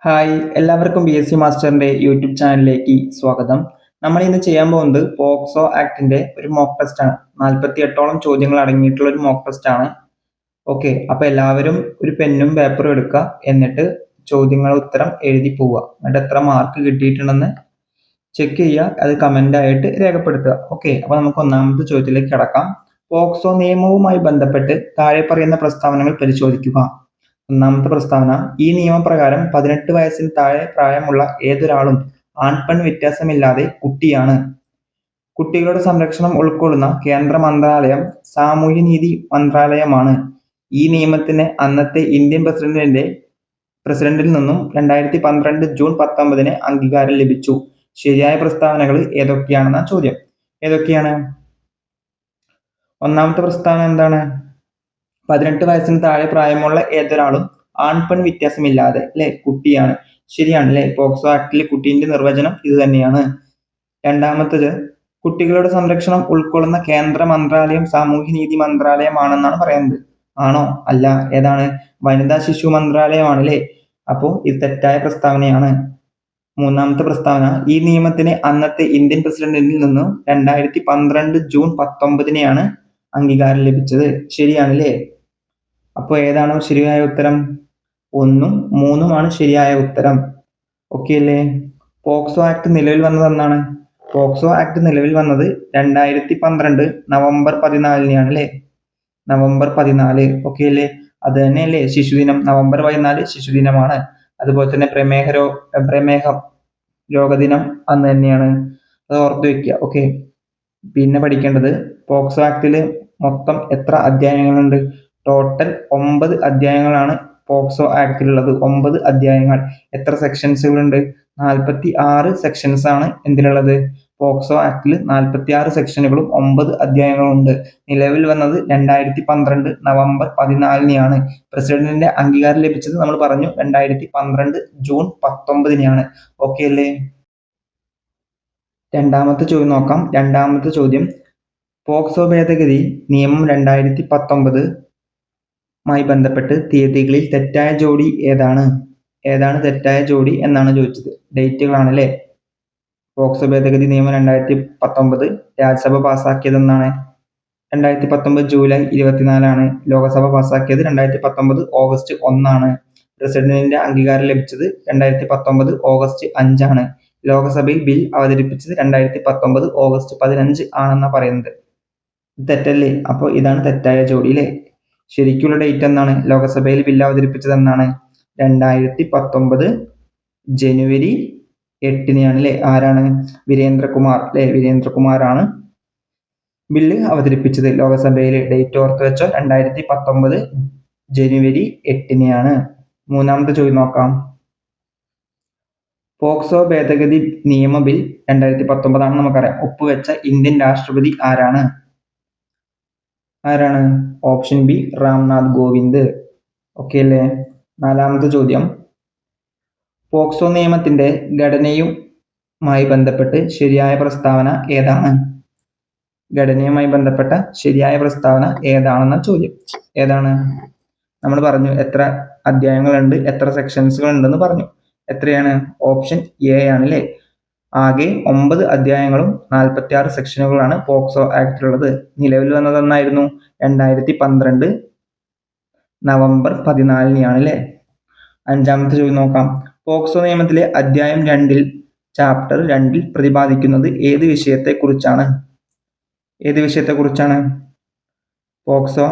Hi എല്ലാവർക്കും B S C മാസ്റ്ററിന്റെ YouTube ചാനലിലേക്ക് സ്വാഗതം. നമ്മൾ ഇന്ന് ചെയ്യാൻ പോകുന്നത് പോക്സോ ആക്ടിന്റെ ഒരു മോക്ക് ടെസ്റ്റ് ആണ്. 48ഓളം ചോദ്യങ്ങൾ അടങ്ങിയിട്ടുള്ള ഒരു മോക്ക് ടെസ്റ്റ് ആണ്. ഓക്കെ, അപ്പൊ എല്ലാവരും ഒരു പെന്നും പേപ്പറും എടുക്കുക, എന്നിട്ട് ചോദ്യങ്ങളുടെ ഉത്തരം എഴുതി പോവുക. എന്നിട്ട് എത്ര മാർക്ക് കിട്ടിയിട്ടുണ്ടെന്ന് ചെക്ക് ചെയ്യുക, അത് കമന്റ് ആയിട്ട് രേഖപ്പെടുത്തുക. ഓക്കെ, അപ്പൊ നമുക്ക് ഒന്നാമത്തെ ചോദ്യത്തിലേക്ക് കടക്കാം. പോക്സോ നിയമവുമായി ബന്ധപ്പെട്ട് താഴെ പറയുന്ന പ്രസ്താവനകൾ പരിശോധിക്കുക. ഒന്നാമത്തെ പ്രസ്താവന: ഈ നിയമപ്രകാരം 18 വയസ്സിന് താഴെ പ്രായമുള്ള ഏതൊരാളും ആൺപെൺ വ്യത്യാസമില്ലാതെ കുട്ടിയാണ്. കുട്ടികളുടെ സംരക്ഷണം ഉൾക്കൊള്ളുന്ന കേന്ദ്ര മന്ത്രാലയം സാമൂഹ്യനീതി മന്ത്രാലയമാണ്. ഈ നിയമത്തിന് അന്നത്തെ ഇന്ത്യൻ പ്രസിഡന്റിൽ നിന്നും 2012 ജൂൺ 19 അംഗീകാരം ലഭിച്ചു. ശരിയായ പ്രസ്താവനകൾ ഏതൊക്കെയാണെന്ന ചോദ്യം. ഏതൊക്കെയാണ്? ഒന്നാമത്തെ പ്രസ്താവന എന്താണ്? 18 വയസ്സിന് താഴെ പ്രായമുള്ള ഏതൊരാളും ആൺപെൺ വ്യത്യാസമില്ലാതെ അല്ലെ കുട്ടിയാണ്. ശരിയാണ് അല്ലെ. പോക്സോ ആക്ടിലെ കുട്ടീന്റെ നിർവചനം ഇത് തന്നെയാണ്. രണ്ടാമത്തത്, കുട്ടികളുടെ സംരക്ഷണം ഉൾക്കൊള്ളുന്ന കേന്ദ്ര മന്ത്രാലയം സാമൂഹ്യനീതി മന്ത്രാലയമാണെന്നാണ് പറയുന്നത്. ആണോ? അല്ല. ഏതാണ്? വനിതാ ശിശു മന്ത്രാലയമാണ് അല്ലെ. അപ്പോ ഇത് തെറ്റായ പ്രസ്താവനയാണ്. മൂന്നാമത്തെ പ്രസ്താവന: ഈ നിയമത്തിന് അന്നത്തെ ഇന്ത്യൻ പ്രസിഡന്റിൽ നിന്നും 2012 ജൂൺ 19 അംഗീകാരം ലഭിച്ചത്. ശരിയാണല്ലേ. അപ്പോൾ ഏതാണ് ശരിയായ ഉത്തരം? 1ഉം 3ഉമാണ് ശരിയായ ഉത്തരം. ഓക്കെ അല്ലേ. പോക്സോ ആക്ട് നിലവിൽ വന്നത് എന്നാണ്? പോക്സോ ആക്ട് നിലവിൽ വന്നത് 2012 നവംബർ 14 അല്ലേ. നവംബർ 14. ഓക്കെ അല്ലേ. അത് തന്നെയല്ലേ ശിശുദിനം. നവംബർ 14 ശിശുദിനമാണ്. അതുപോലെ തന്നെ പ്രമേഹ രോഗദിനം അന്ന് തന്നെയാണ്. അത് ഓർത്തു വെക്കുക. ഓക്കെ. പിന്നെ പഠിക്കേണ്ടത്, പോക്സോ ആക്ടില് മൊത്തം എത്ര അധ്യായങ്ങളുണ്ട്? Total 9 അധ്യായങ്ങളാണ് POCSO ആക്ടിലുള്ളത്. 9 അധ്യായങ്ങൾ. എത്ര സെക്ഷൻസുകളുണ്ട്? 46 സെക്ഷൻസ് ആണ് എന്തിലുള്ളത്? പോക്സോ ആക്ടിൽ 46 സെക്ഷനുകളും 9 അധ്യായങ്ങളും ഉണ്ട്. നിലവിൽ വന്നത് 2012 നവംബർ 14 പ്രസിഡന്റിന്റെ അംഗീകാരം ലഭിച്ചത് നമ്മൾ പറഞ്ഞു 2012 ജൂൺ 19 ഓക്കെ അല്ലേ. രണ്ടാമത്തെ ചോദ്യം നോക്കാം. രണ്ടാമത്തെ ചോദ്യം: പോക്സോ ഭേദഗതി നിയമം 2019 ബന്ധപ്പെട്ട് തീയതികളിൽ തെറ്റായ ജോഡി ഏതാണ്? ഏതാണ് തെറ്റായ ജോഡി എന്നാണ് ചോദിച്ചത്. ഡേറ്റുകളാണ് അല്ലേ. പോക്സോ ഭേദഗതി നിയമം 2019 രാജ്യസഭ പാസാക്കിയതെന്നാണ്? 2019 ജൂലൈ 24 ലോകസഭ പാസാക്കിയത് 2019 ഓഗസ്റ്റ് 1 പ്രസിഡന്റിന്റെ അംഗീകാരം ലഭിച്ചത് 2019 ഓഗസ്റ്റ് 5 ലോകസഭയിൽ ബിൽ അവതരിപ്പിച്ചത് 2019 ഓഗസ്റ്റ് 15 ആണെന്നാണ് പറയുന്നത്. തെറ്റല്ലേ. അപ്പോൾ ഇതാണ് തെറ്റായ ജോഡി അല്ലേ. ശരിക്കുള്ള ഡേറ്റ് എന്നാണ്? ലോകസഭയിൽ ബിൽ അവതരിപ്പിച്ചത് എന്നാണ്? 2019 ജനുവരി 8 അല്ലേ. ആരാണ്? വീരേന്ദ്രകുമാർ അല്ലേ. വീരേന്ദ്രകുമാറാണ് ബില്ല് അവതരിപ്പിച്ചത് ലോകസഭയിൽ. ഡേറ്റ് ഓർത്ത് വെച്ചോ. 2019 ജനുവരി 8 മൂന്നാമത്തെ ചോദ്യം നോക്കാം. പോക്സോ ഭേദഗതി നിയമ ബിൽ 2019 നമുക്കറിയാം. ഒപ്പുവെച്ച ഇന്ത്യൻ രാഷ്ട്രപതി ആരാണ്? ആരാണ്? Option B Ramnath Kovind. Okay അല്ലേ. നാലാമത്തെ ചോദ്യം: പോക്സോ നിയമത്തിന്റെ ഘടനയുമായി ബന്ധപ്പെട്ട് ശരിയായ പ്രസ്താവന ഏതാണ്? ഘടനയുമായി ബന്ധപ്പെട്ട ശരിയായ പ്രസ്താവന ഏതാണെന്ന ചോദ്യം. ഏതാണ്? നമ്മൾ പറഞ്ഞു എത്ര അധ്യായങ്ങളുണ്ട്, എത്ര സെക്ഷൻസുകൾ ഉണ്ടെന്ന് പറഞ്ഞു. എത്രയാണ്? ഓപ്ഷൻ എ ആണ് അല്ലേ. ആകെ 9 അധ്യായങ്ങളും 46 സെക്ഷനുകളാണ് പോക്സോ ആക്ടിലുള്ളത്. നിലവിൽ വന്നത് എന്നായിരുന്നു? 2012 നവംബർ 14 അല്ലേ. അഞ്ചാമത്തെ ചോദ്യം നോക്കാം. പോക്സോ നിയമത്തിലെ അധ്യായം 2 ചാപ്റ്റർ 2 പ്രതിപാദിക്കുന്നത് ഏത് വിഷയത്തെ കുറിച്ചാണ്? ഏത് വിഷയത്തെ കുറിച്ചാണ്? പോക്സോ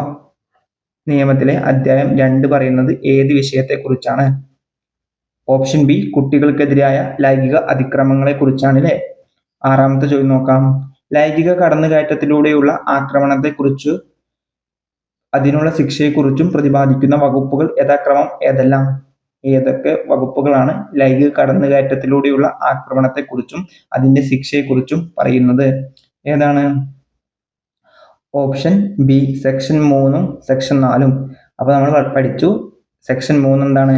നിയമത്തിലെ അധ്യായം 2 പറയുന്നത് ഏത് വിഷയത്തെ കുറിച്ചാണ്? ഓപ്ഷൻ ബി കുട്ടികൾക്കെതിരായ ലൈംഗിക അതിക്രമങ്ങളെ കുറിച്ചാണ് അല്ലേ. ആറാമത്തെ ചോദ്യം നോക്കാം. ലൈംഗിക കടന്നുകയറ്റത്തിലൂടെയുള്ള ആക്രമണത്തെക്കുറിച്ച് അതിനുള്ള ശിക്ഷയെക്കുറിച്ചും പ്രതിപാദിക്കുന്ന വകുപ്പുകൾ യഥാക്രമം ഏതെല്ലാം? ഏതൊക്കെ വകുപ്പുകളാണ് ലൈംഗിക കടന്നുകയറ്റത്തിലൂടെയുള്ള ആക്രമണത്തെക്കുറിച്ചും അതിന്റെ ശിക്ഷയെക്കുറിച്ചും പറയുന്നത്? ഏതാണ്? Option B section 3 section 4. അപ്പൊ നമ്മൾ പഠിച്ചു സെക്ഷൻ 3 എന്താണ്?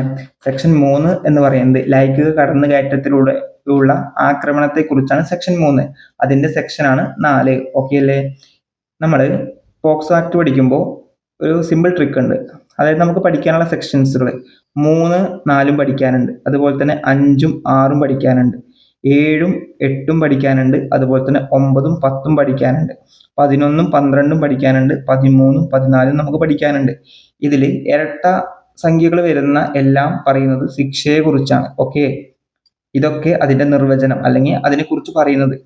സെക്ഷൻ 3 എന്ന് പറയുന്നത് ലൈംഗിക കടന്നുകയറ്റത്തിലൂടെയുള്ള ആക്രമണത്തെ കുറിച്ചാണ് സെക്ഷൻ 3. അതിന്റെ സെക്ഷനാണ് 4. ഓക്കെ അല്ലേ. നമ്മൾ പോക്സോ ആക്ട് പഠിക്കുമ്പോൾ ഒരു സിമ്പിൾ ട്രിക്ക് ഉണ്ട്. അതായത് നമുക്ക് പഠിക്കാനുള്ള സെക്ഷൻസുകൾ 3, 4 പഠിക്കാനുണ്ട്. അതുപോലെ തന്നെ 5ഉം 6ഉം പഠിക്കാനുണ്ട്. 7ഉം 8ഉം പഠിക്കാനുണ്ട്. അതുപോലെ തന്നെ 9ഉം 10ഉം പഠിക്കാനുണ്ട്. 11ഉം 12ഉം പഠിക്കാനുണ്ട്. 13ഉം 14ഉം നമുക്ക് പഠിക്കാനുണ്ട്. ഇതിൽ ഇരട്ട സംഖ്യകൾ വരുന്ന എല്ലാം പറയുന്നത് ശിക്ഷയെ കുറിച്ചാണ്. ഓക്കെ, ഇതൊക്കെ അതിന്റെ നിർവചനം അല്ലെങ്കിൽ അതിനെക്കുറിച്ച് പറയുന്നത്.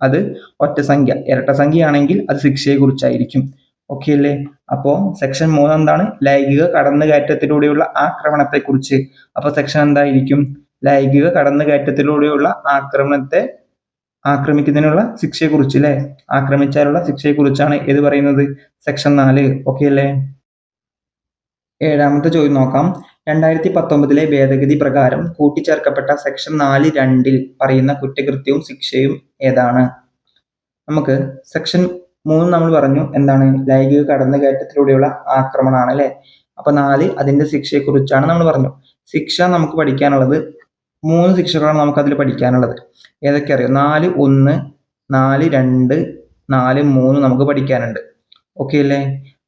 അത് ഒറ്റ സംഖ്യ, ഇരട്ട സംഖ്യയാണെങ്കിൽ അത് ശിക്ഷയെ കുറിച്ചായിരിക്കും. ഓക്കെ അല്ലേ? അപ്പോൾ സെക്ഷൻ 3 എന്താണ്? ലൈംഗിക കടന്നുകയറ്റത്തിലൂടെയുള്ള ആക്രമണത്തെക്കുറിച്ച്. അപ്പോൾ സെക്ഷൻ എന്തായിരിക്കും? ലൈംഗിക കടന്നുകയറ്റത്തിലൂടെയുള്ള ആക്രമണത്തെ ആക്രമിക്കുന്നതിനുള്ള ശിക്ഷയെക്കുറിച്ച് അല്ലേ? ആക്രമിച്ചാലുള്ള ശിക്ഷയെക്കുറിച്ചാണ് ഏത് പറയുന്നത്? സെക്ഷൻ 4. ഓക്കെ അല്ലേ? 7ാമത്തെ ചോദ്യം നോക്കാം. 2019 ഭേദഗതി പ്രകാരം കൂട്ടിച്ചേർക്കപ്പെട്ട സെക്ഷൻ 4(2) പറയുന്ന കുറ്റകൃത്യവും ശിക്ഷയും ഏതാണ്? നമുക്ക് സെക്ഷൻ 3 നമ്മൾ പറഞ്ഞു എന്താണ്? ലൈംഗിക കടന്നുകയറ്റത്തിലൂടെയുള്ള ആക്രമണമാണ് അല്ലേ? അപ്പൊ 4 അതിന്റെ ശിക്ഷയെക്കുറിച്ചാണ് നമ്മൾ പറഞ്ഞു. ശിക്ഷ നമുക്ക് പഠിക്കാനുള്ളത് 3 ശിക്ഷകളാണ് നമുക്ക് അതിൽ പഠിക്കാനുള്ളത്. ഏതൊക്കെ അറിയാം? 4(1), 4(2), 4(3) നമുക്ക് പഠിക്കാനുണ്ട്. ഓക്കെ അല്ലേ?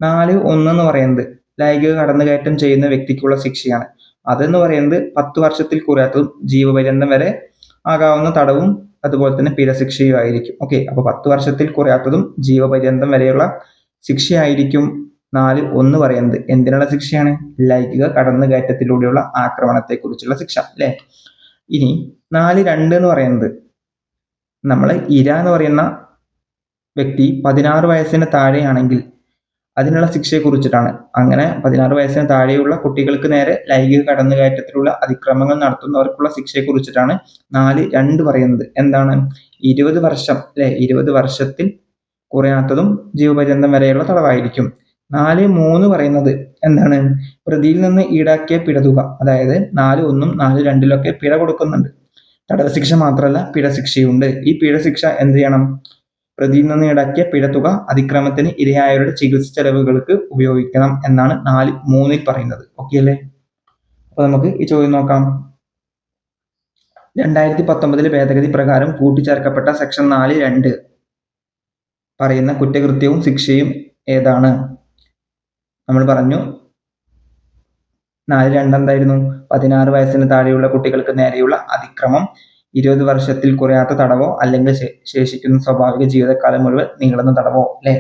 4(1) എന്ന് പറയുന്നത് ലൈംഗിക കടന്നുകയറ്റം ചെയ്യുന്ന വ്യക്തിക്കുള്ള ശിക്ഷയാണ്. അതെന്ന് പറയുന്നത് 10 വർഷത്തിൽ കുറയാത്തതും ജീവപര്യന്തം വരെ ആകാവുന്ന തടവും അതുപോലെ തന്നെ പിഴശിക്ഷയും ആയിരിക്കും. ഓക്കെ, അപ്പൊ 10 വർഷത്തിൽ കുറയാത്തതും ജീവപര്യന്തം വരെയുള്ള ശിക്ഷയായിരിക്കും 4(1) പറയുന്നത്. എന്തിനുള്ള ശിക്ഷയാണ്? ലൈംഗിക കടന്നുകയറ്റത്തിലൂടെയുള്ള ആക്രമണത്തെക്കുറിച്ചുള്ള ശിക്ഷ അല്ലേ? ഇനി 4(2) എന്ന് പറയുന്നത് നമ്മൾ ഇര എന്ന് പറയുന്ന വ്യക്തി 16 വയസ്സിന് താഴെയാണെങ്കിൽ അതിനുള്ള ശിക്ഷയെ കുറിച്ചിട്ടാണ്. അങ്ങനെ 16 വയസ്സിന് താഴെയുള്ള കുട്ടികൾക്ക് നേരെ ലൈംഗിക കടന്നുകയറ്റത്തിലുള്ള അതിക്രമങ്ങൾ നടത്തുന്നവർക്കുള്ള ശിക്ഷയെ കുറിച്ചിട്ടാണ് 4(2) പറയുന്നത്. എന്താണ്? 20 വർഷം അല്ലെ? 20 വർഷത്തിൽ കുറയാത്തതും ജീവപര്യന്തം വരെയുള്ള തടവായിരിക്കും. 4(3) പറയുന്നത് എന്താണ്? പ്രതിയിൽ നിന്ന് ഈടാക്കിയ പിഴതുക. അതായത് 4(1)ഉം 4(2)ലൊക്കെ പിഴ കൊടുക്കുന്നുണ്ട്. തടവ് ശിക്ഷ മാത്രമല്ല പിഴ ശിക്ഷയുണ്ട്. ഈ പിഴ ശിക്ഷ എന്ത് ചെയ്യണം? പ്രതിയിൽ നിന്ന് ഈടാക്കിയ പിഴത്തുക അതിക്രമത്തിന് ഇരയായവരുടെ ചികിത്സ ചെലവുകൾക്ക് ഉപയോഗിക്കണം എന്നാണ് 4(3) പറയുന്നത്. ഓക്കെ അല്ലേ? അപ്പൊ നമുക്ക് ഈ ചോദ്യം നോക്കാം. 2019 ഭേദഗതി പ്രകാരം കൂട്ടിച്ചേർക്കപ്പെട്ട സെക്ഷൻ 4(2) പറയുന്ന കുറ്റകൃത്യവും ശിക്ഷയും ഏതാണ്? നമ്മൾ പറഞ്ഞു 4(2) എന്തായിരുന്നു? 16 വയസ്സിന് താഴെയുള്ള കുട്ടികൾക്ക് നേരെയുള്ള അതിക്രമം 20 വർഷത്തിൽ കുറയാത്ത തടവോ അല്ലെങ്കിൽ ശേഷിക്കുന്ന സ്വാഭാവിക ജീവിതകാലം മുഴുവൻ നീളുന്ന തടവോ അല്ലെ?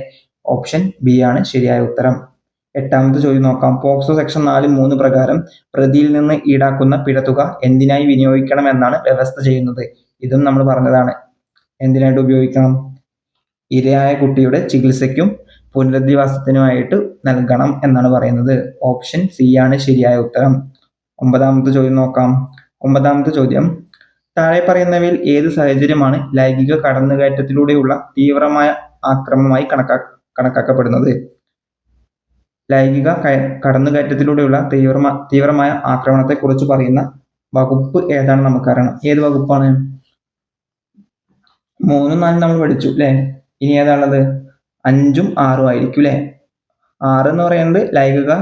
ഓപ്ഷൻ ബി ആണ് ശരിയായ ഉത്തരം. 8ാമത്തെ ചോദ്യം നോക്കാം. പോക്സോ സെക്ഷൻ 4(3) പ്രകാരം പ്രതിയിൽ നിന്ന് ഈടാക്കുന്ന പിഴത്തുക എന്തിനായി വിനിയോഗിക്കണം എന്നാണ് വ്യവസ്ഥ ചെയ്യുന്നത്? ഇതും നമ്മൾ പറഞ്ഞതാണ്. എന്തിനായിട്ട് ഉപയോഗിക്കണം? ഇരയായ കുട്ടിയുടെ ചികിത്സയ്ക്കും പുനരധിവാസത്തിനുമായിട്ട് നൽകണം എന്നാണ് പറയുന്നത്. ഓപ്ഷൻ സി ആണ് ശരിയായ ഉത്തരം. 9ാമത്തെ ചോദ്യം നോക്കാം. 9ാമത്തെ ചോദ്യം, താഴെ പറയുന്നവയിൽ ഏത് സാഹചര്യമാണ് ലൈംഗിക കടന്നുകയറ്റത്തിലൂടെയുള്ള തീവ്രമായ ആക്രമണമായി കണക്കാക്കപ്പെടുന്നത്? ലൈംഗിക കടന്നുകയറ്റത്തിലൂടെയുള്ള തീവ്രമായ ആക്രമണത്തെ കുറിച്ച് പറയുന്ന വകുപ്പ് ഏതാണ് നമുക്കറിയണം. ഏത് വകുപ്പാണ്? 3ഉം 4ഉം നമ്മൾ പഠിച്ചു അല്ലെ? ഇനി ഏതാണുള്ളത്? 5ഉം 6ഉം ആയിരിക്കും അല്ലെ? 6 എന്ന് പറയുന്നത് ലൈംഗിക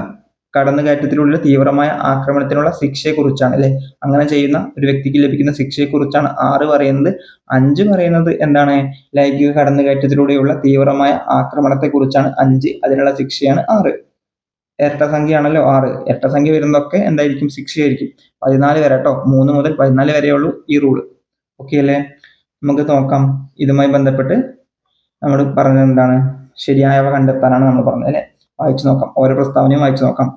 കടന്നുകയറ്റത്തിലുള്ള തീവ്രമായ ആക്രമണത്തിനുള്ള ശിക്ഷയെ കുറിച്ചാണ് അല്ലെ? അങ്ങനെ ചെയ്യുന്ന ഒരു വ്യക്തിക്ക് ലഭിക്കുന്ന ശിക്ഷയെ കുറിച്ചാണ് 6 പറയുന്നത്. 5 പറയുന്നത് എന്താണ്? ലൈംഗിക കടന്നുകയറ്റത്തിലൂടെയുള്ള തീവ്രമായ ആക്രമണത്തെ കുറിച്ചാണ് 5. അതിനുള്ള ശിക്ഷയാണ് 6. ഇരട്ട സംഖ്യയാണല്ലോ 6. ഇരട്ട സംഖ്യ വരുന്നതൊക്കെ എന്തായിരിക്കും? ശിക്ഷയായിരിക്കും. 14 വരെ കേട്ടോ. 3 മുതൽ 14 വരെയുള്ളൂ ഈ റൂള്. ഓക്കെ അല്ലേ? നമുക്ക് നോക്കാം. ഇതുമായി ബന്ധപ്പെട്ട് നമ്മൾ പറഞ്ഞത് എന്താണ്? ശരിയായവ കണ്ടെത്താനാണ് നമ്മൾ പറഞ്ഞത് അല്ലെ? വായിച്ചു നോക്കാം. ഓരോ പ്രസ്താവനയും വായിച്ചു നോക്കാം.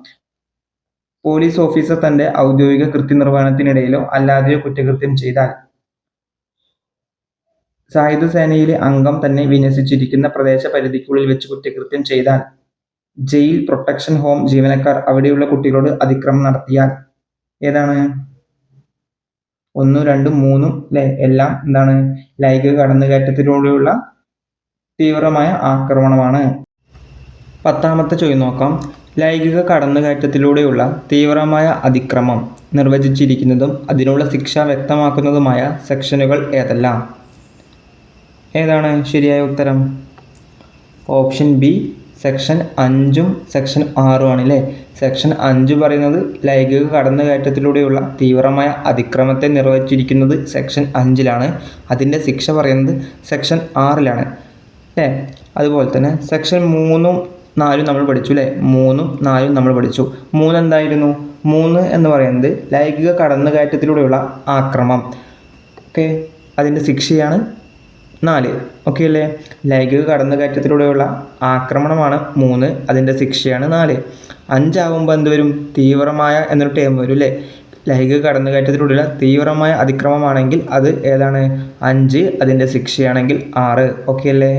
പോലീസ് ഓഫീസർ തന്റെ ഔദ്യോഗിക കൃത്യനിർവഹണത്തിനിടയിലോ അല്ലാതെയോ കുറ്റകൃത്യം ചെയ്താൽ, സായുധ സേനയിലെ അംഗം തന്നെ വിന്യസിച്ചിരിക്കുന്ന പ്രദേശ പരിധിക്കുള്ളിൽ വെച്ച് കുറ്റകൃത്യം ചെയ്താൽ, ജയിൽ പ്രൊട്ടക്ഷൻ ഹോം ജീവനക്കാർ അവിടെയുള്ള കുട്ടികളോട് അതിക്രമം നടത്തിയാൽ, ഏതാണ്? 1, 2, 3 അല്ലെ? എല്ലാം എന്താണ്? ലൈംഗിക കടന്നുകയറ്റത്തിലൂടെയുള്ള തീവ്രമായ ആക്രമണമാണ്. 10ാമത്തെ ചോദ്യം നോക്കാം. ലൈംഗിക കടന്നുകയറ്റത്തിലൂടെയുള്ള തീവ്രമായ അതിക്രമം നിർവചിച്ചിരിക്കുന്നതും അതിനുള്ള ശിക്ഷ വ്യക്തമാക്കുന്നതുമായ സെക്ഷനുകൾ ഏതെല്ലാം? ഏതാണ് ശരിയായ ഉത്തരം? ഓപ്ഷൻ ബി സെക്ഷൻ 5ഉം സെക്ഷൻ 6ഉം ആണ് അല്ലേ? സെക്ഷൻ 5 പറയുന്നത് ലൈംഗിക കടന്നുകയറ്റത്തിലൂടെയുള്ള തീവ്രമായ അതിക്രമത്തെ നിർവചിച്ചിരിക്കുന്നത് സെക്ഷൻ 5ലാണ്. അതിൻ്റെ ശിക്ഷ പറയുന്നത് സെക്ഷൻ 6ലാണ് അല്ലേ? അതുപോലെ തന്നെ സെക്ഷൻ 3ഉം 4 നമ്മൾ പഠിച്ചു അല്ലേ? 3ഉം 4ഉം നമ്മൾ പഠിച്ചു. 3 എന്തായിരുന്നു? 3 എന്ന് പറയുന്നത് ലൈംഗിക കടന്നുകയറ്റത്തിലൂടെയുള്ള ആക്രമം. ഓക്കെ, അതിൻ്റെ ശിക്ഷയാണ് 4. ഓക്കെ അല്ലേ? ലൈംഗിക കടന്നുകയറ്റത്തിലൂടെയുള്ള ആക്രമണമാണ് 3, അതിൻ്റെ ശിക്ഷയാണ് 4. 5 ആകുമ്പോൾ എന്ത് വരും? തീവ്രമായ എന്നൊരു ടേം വരും അല്ലേ? ലൈംഗിക കടന്നുകയറ്റത്തിലൂടെയുള്ള തീവ്രമായ അതിക്രമമാണെങ്കിൽ അത് ഏതാണ്? 5, അതിൻ്റെ ശിക്ഷയാണെങ്കിൽ 6. ഓക്കെ അല്ലേ?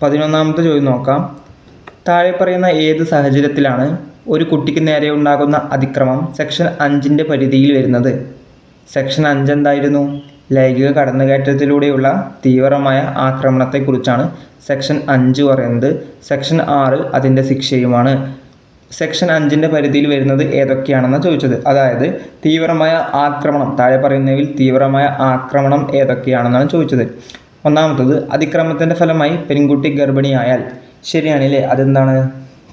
11ാമത്തെ ചോദ്യം നോക്കാം. താഴെ പറയുന്ന ഏത് സാഹചര്യത്തിലാണ് ഒരു കുട്ടിക്ക് നേരെ ഉണ്ടാകുന്ന അതിക്രമം സെക്ഷൻ 5ൻ്റെ പരിധിയിൽ വരുന്നത്? സെക്ഷൻ 5 എന്തായിരുന്നു? ലൈംഗിക കടന്നുകയറ്റത്തിലൂടെയുള്ള തീവ്രമായ ആക്രമണത്തെക്കുറിച്ചാണ് സെക്ഷൻ 5 പറയുന്നത്. സെക്ഷൻ 6 അതിൻ്റെ ശിക്ഷയുമാണ്. സെക്ഷൻ 5ൻ്റെ പരിധിയിൽ വരുന്നത് ഏതൊക്കെയാണെന്നാണ് ചോദിച്ചത്. അതായത് തീവ്രമായ ആക്രമണം, താഴെ പറയുന്നതിൽ തീവ്രമായ ആക്രമണം ഏതൊക്കെയാണെന്നാണ് ചോദിച്ചത്. ഒന്നാമത്തത്, അതിക്രമത്തിൻ്റെ ഫലമായി പെൺകുട്ടി ഗർഭിണിയായാൽ. ശരിയാണല്ലേ? അതെന്താണ്?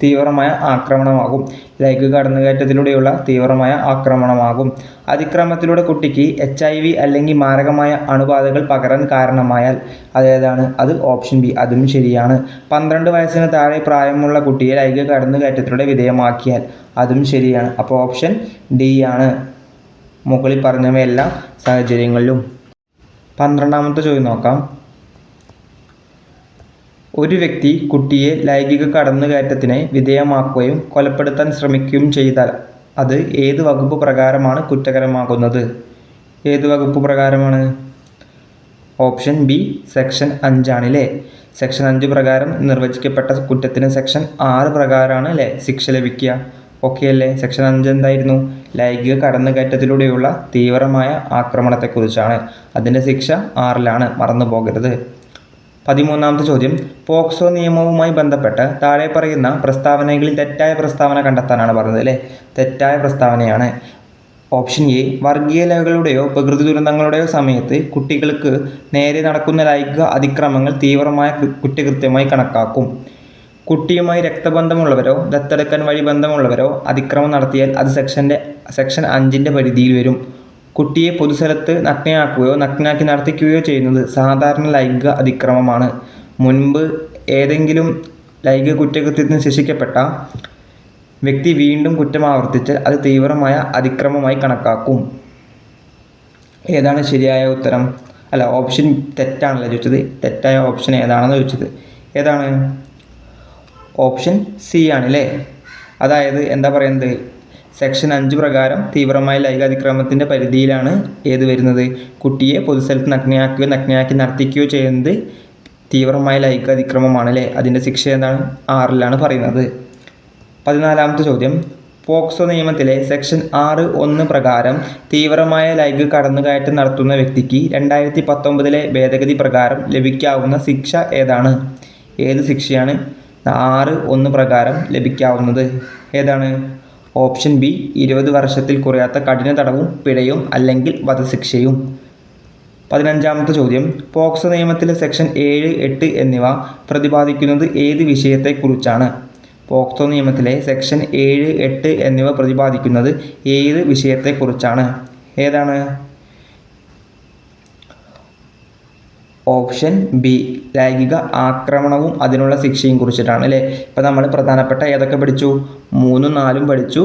തീവ്രമായ ആക്രമണമാകും. ലൈംഗിക കടന്നുകയറ്റത്തിലൂടെയുള്ള തീവ്രമായ ആക്രമണമാകും. അതിക്രമത്തിലൂടെ കുട്ടിക്ക് HIV അല്ലെങ്കിൽ മാരകമായ അണുബാധകൾ പകരാൻ കാരണമായാൽ അതേതാണ്? അത് ഓപ്ഷൻ ബി, അതും ശരിയാണ്. 12 വയസ്സിന് താഴെ പ്രായമുള്ള കുട്ടിയെ ലൈംഗിക കടന്നുകയറ്റത്തിലൂടെ വിധേയമാക്കിയാൽ, അതും ശരിയാണ്. അപ്പോൾ ഓപ്ഷൻ ഡി ആണ്, മുകളിൽ പറഞ്ഞവയെല്ലാം സാഹചര്യങ്ങളിലും. 12ാമത്തെ ചോദ്യം നോക്കാം. ഒരു വ്യക്തി കുട്ടിയെ ലൈംഗിക കടന്നുകയറ്റത്തിന് വിധേയമാക്കുകയും കൊലപ്പെടുത്താൻ ശ്രമിക്കുകയും ചെയ്താൽ അത് ഏത് വകുപ്പ് പ്രകാരമാണ് കുറ്റകരമാകുന്നത്? ഏത് വകുപ്പ് പ്രകാരമാണ്? ഓപ്ഷൻ ബി, സെക്ഷൻ 5 ആണല്ലേ? സെക്ഷൻ 5 പ്രകാരം നിർവചിക്കപ്പെട്ട കുറ്റത്തിന് സെക്ഷൻ 6 പ്രകാരമാണ് അല്ലേ ശിക്ഷ ലഭിക്കുക? ഓക്കെ അല്ലേ? സെക്ഷൻ 5 എന്തായിരുന്നു? ലൈംഗിക കടന്നുകയറ്റത്തിലൂടെയുള്ള തീവ്രമായ ആക്രമണത്തെക്കുറിച്ചാണ്. അതിൻ്റെ ശിക്ഷ 6ലാണ്, മറന്നു പോകരുത്. 13ാമത്തെ ചോദ്യം. പോക്സോ നിയമവുമായി ബന്ധപ്പെട്ട് താഴെ പറയുന്ന പ്രസ്താവനകളിൽ തെറ്റായ പ്രസ്താവന കണ്ടെത്താനാണ് പറഞ്ഞത് അല്ലേ? തെറ്റായ പ്രസ്താവനയാണ്. ഓപ്ഷൻ എ, വർഗീയ ലഹളകളുടെയോ പ്രകൃതി ദുരന്തങ്ങളുടെയോ സമയത്ത് കുട്ടികൾക്ക് നേരെ നടക്കുന്ന ലൈംഗിക അതിക്രമങ്ങൾ തീവ്രമായ കുറ്റകൃത്യമായി കണക്കാക്കും. കുട്ടിയുമായി രക്തബന്ധമുള്ളവരോ ദത്തെടുക്കാൻ വഴി ബന്ധമുള്ളവരോ അതിക്രമം നടത്തിയാൽ അത് സെക്ഷൻ 5ൻ്റെ പരിധിയിൽ വരും. കുട്ടിയെ പൊതുസ്ഥലത്ത് നഗ്നയാക്കുകയോ നഗ്നാക്കി നടത്തിക്കുകയോ ചെയ്യുന്നത് സാധാരണ ലൈംഗിക അതിക്രമമാണ്. മുൻപ് ഏതെങ്കിലും ലൈംഗിക കുറ്റകൃത്യത്തിന് ശിക്ഷിക്കപ്പെട്ട വ്യക്തി വീണ്ടും കുറ്റം ആവർത്തിച്ചാൽ അത് തീവ്രമായ അതിക്രമമായി കണക്കാക്കും. ഏതാണ് ശരിയായ ഉത്തരം? അല്ല, ഓപ്ഷൻ തെറ്റാണല്ലോ ചോദിച്ചത്. തെറ്റായ ഓപ്ഷൻ ഏതാണെന്ന് ചോദിച്ചത്. ഏതാണ്? ഓപ്ഷൻ സി ആണല്ലേ? അതായത് എന്താ പറയുന്നത്? സെക്ഷൻ 5 പ്രകാരം തീവ്രമായ ലൈംഗിക അതിക്രമത്തിൻ്റെ പരിധിയിലാണ് ഏത് വരുന്നത്? കുട്ടിയെ പൊതുസ്ഥലത്ത് നഗ്നയാക്കുകയോ നഗ്നയാക്കി നടത്തിക്കുകയോ ചെയ്യുന്നത് തീവ്രമായ ലൈംഗിക അതിക്രമമാണല്ലേ? അതിൻ്റെ ശിക്ഷ എന്താണ്? 6ലാണ് പറയുന്നത്. 14ാമത്തെ ചോദ്യം. പോക്സോ നിയമത്തിലെ സെക്ഷൻ 6(1) പ്രകാരം തീവ്രമായ ലൈംഗിക കടന്നുകയറ്റം നടത്തുന്ന വ്യക്തിക്ക് 2019 ഭേദഗതി പ്രകാരം ലഭിക്കാവുന്ന ശിക്ഷ ഏതാണ്? ഏത് ശിക്ഷയാണ് 6(1) പ്രകാരം ലഭിക്കാവുന്നത്? ഏതാണ്? ഓപ്ഷൻ ബി, 20 വർഷത്തിൽ കുറയാത്ത കഠിന തടവും പിഴയും അല്ലെങ്കിൽ വധശിക്ഷയും. 15ാമത്തെ ചോദ്യം. പോക്സോ നിയമത്തിലെ സെക്ഷൻ 7, 8 എന്നിവ പ്രതിപാദിക്കുന്നത് ഏത് വിഷയത്തെക്കുറിച്ചാണ്? പോക്സോ നിയമത്തിലെ സെക്ഷൻ 7, 8 എന്നിവ പ്രതിപാദിക്കുന്നത് ഏത് വിഷയത്തെക്കുറിച്ചാണ്? ഏതാണ്? ഓപ്ഷൻ ബി, ലൈംഗിക ആക്രമണവും അതിനുള്ള ശിക്ഷയും കുറിച്ചിട്ടാണ് അല്ലേ? ഇപ്പം നമ്മൾ പ്രധാനപ്പെട്ട ഏതൊക്കെ പഠിച്ചു? 3ഉം 4ഉം പഠിച്ചു,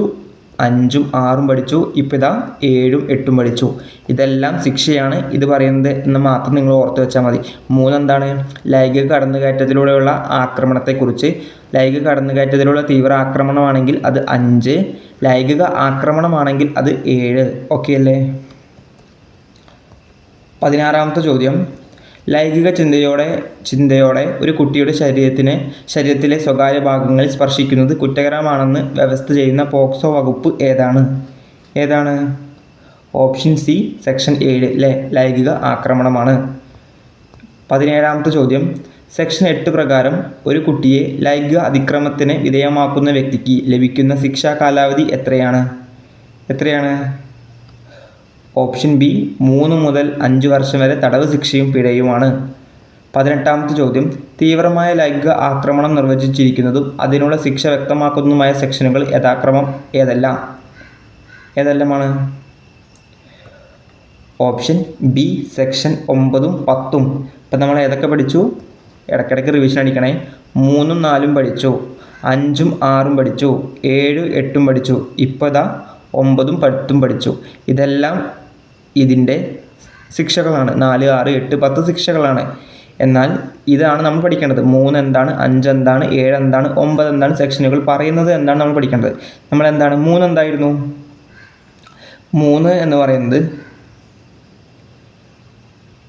5ഉം 6ഉം പഠിച്ചു, ഇപ്പം ഇതാ 7ഉം 8ഉം പഠിച്ചു. ഇതെല്ലാം ശിക്ഷയാണ് ഇത് പറയുന്നത് എന്ന് മാത്രം നിങ്ങൾ ഓർത്ത് വെച്ചാൽ മതി. 3 എന്താണ്? ലൈംഗിക കടന്നുകയറ്റത്തിലൂടെയുള്ള ആക്രമണത്തെക്കുറിച്ച്. ലൈംഗിക കടന്നുകയറ്റത്തിലുള്ള തീവ്ര ആക്രമണമാണെങ്കിൽ അത് 5, ലൈംഗിക ആക്രമണമാണെങ്കിൽ അത് 7. ഓക്കെ അല്ലേ? 16ാമത്തെ ചോദ്യം. ലൈംഗിക ചിന്തയോടെ ഒരു കുട്ടിയുടെ ശരീരത്തിലെ സ്വകാര്യ ഭാഗങ്ങളിൽ സ്പർശിക്കുന്നത് കുറ്റകരമാണെന്ന് വ്യവസ്ഥ ചെയ്യുന്ന പോക്സോ വകുപ്പ് ഏതാണ്? ഏതാണ്? ഓപ്ഷൻ സി, സെക്ഷൻ 7 ലൈംഗിക ആക്രമണമാണ്. 17ാമത്തെ ചോദ്യം. സെക്ഷൻ 8 പ്രകാരം ഒരു കുട്ടിയെ ലൈംഗിക അതിക്രമത്തിന് വിധേയമാക്കുന്ന വ്യക്തിക്ക് ലഭിക്കുന്ന ശിക്ഷാ കാലാവധി എത്രയാണ്? ഓപ്ഷൻ ബി, 3 മുതൽ 5 വർഷം വരെ തടവ് ശിക്ഷയും പിഴയുമാണ്. 18ാമത്തെ ചോദ്യം. തീവ്രമായ ലൈംഗിക ആക്രമണം നിർവചിച്ചിരിക്കുന്നതും അതിനുള്ള ശിക്ഷ വ്യക്തമാക്കുന്നതുമായ സെക്ഷനുകൾ യഥാക്രമം ഏതെല്ലാമാണ്? ഓപ്ഷൻ ബി, സെക്ഷൻ 9ഉം 10ഉം. ഇപ്പം നമ്മൾ ഏതൊക്കെ പഠിച്ചു? ഇടയ്ക്കിടയ്ക്ക് റിവിഷൻ അടിക്കണേ. 3ഉം 4ഉം പഠിച്ചു, 5ഉം 6ഉം പഠിച്ചു, 7ഉം 8ഉം പഠിച്ചു, ഇപ്പോൾ ഇതാ 9ഉം 10ഉം പഠിച്ചു. ഇതെല്ലാം ഇതിൻ്റെ ശിക്ഷകളാണ്. 4, 6, 8, 10 ശിക്ഷകളാണ്. എന്നാൽ ഇതാണ് നമ്മൾ പഠിക്കേണ്ടത്. 3 എന്താണ്, 5 എന്താണ്, 7 എന്താണ്, 9 എന്താണ്, സെക്ഷനുകൾ പറയുന്നത് എന്താണ് നമ്മൾ പഠിക്കേണ്ടത്. നമ്മൾ എന്താണ് 3 എന്തായിരുന്നു? 3 എന്ന് പറയുന്നത്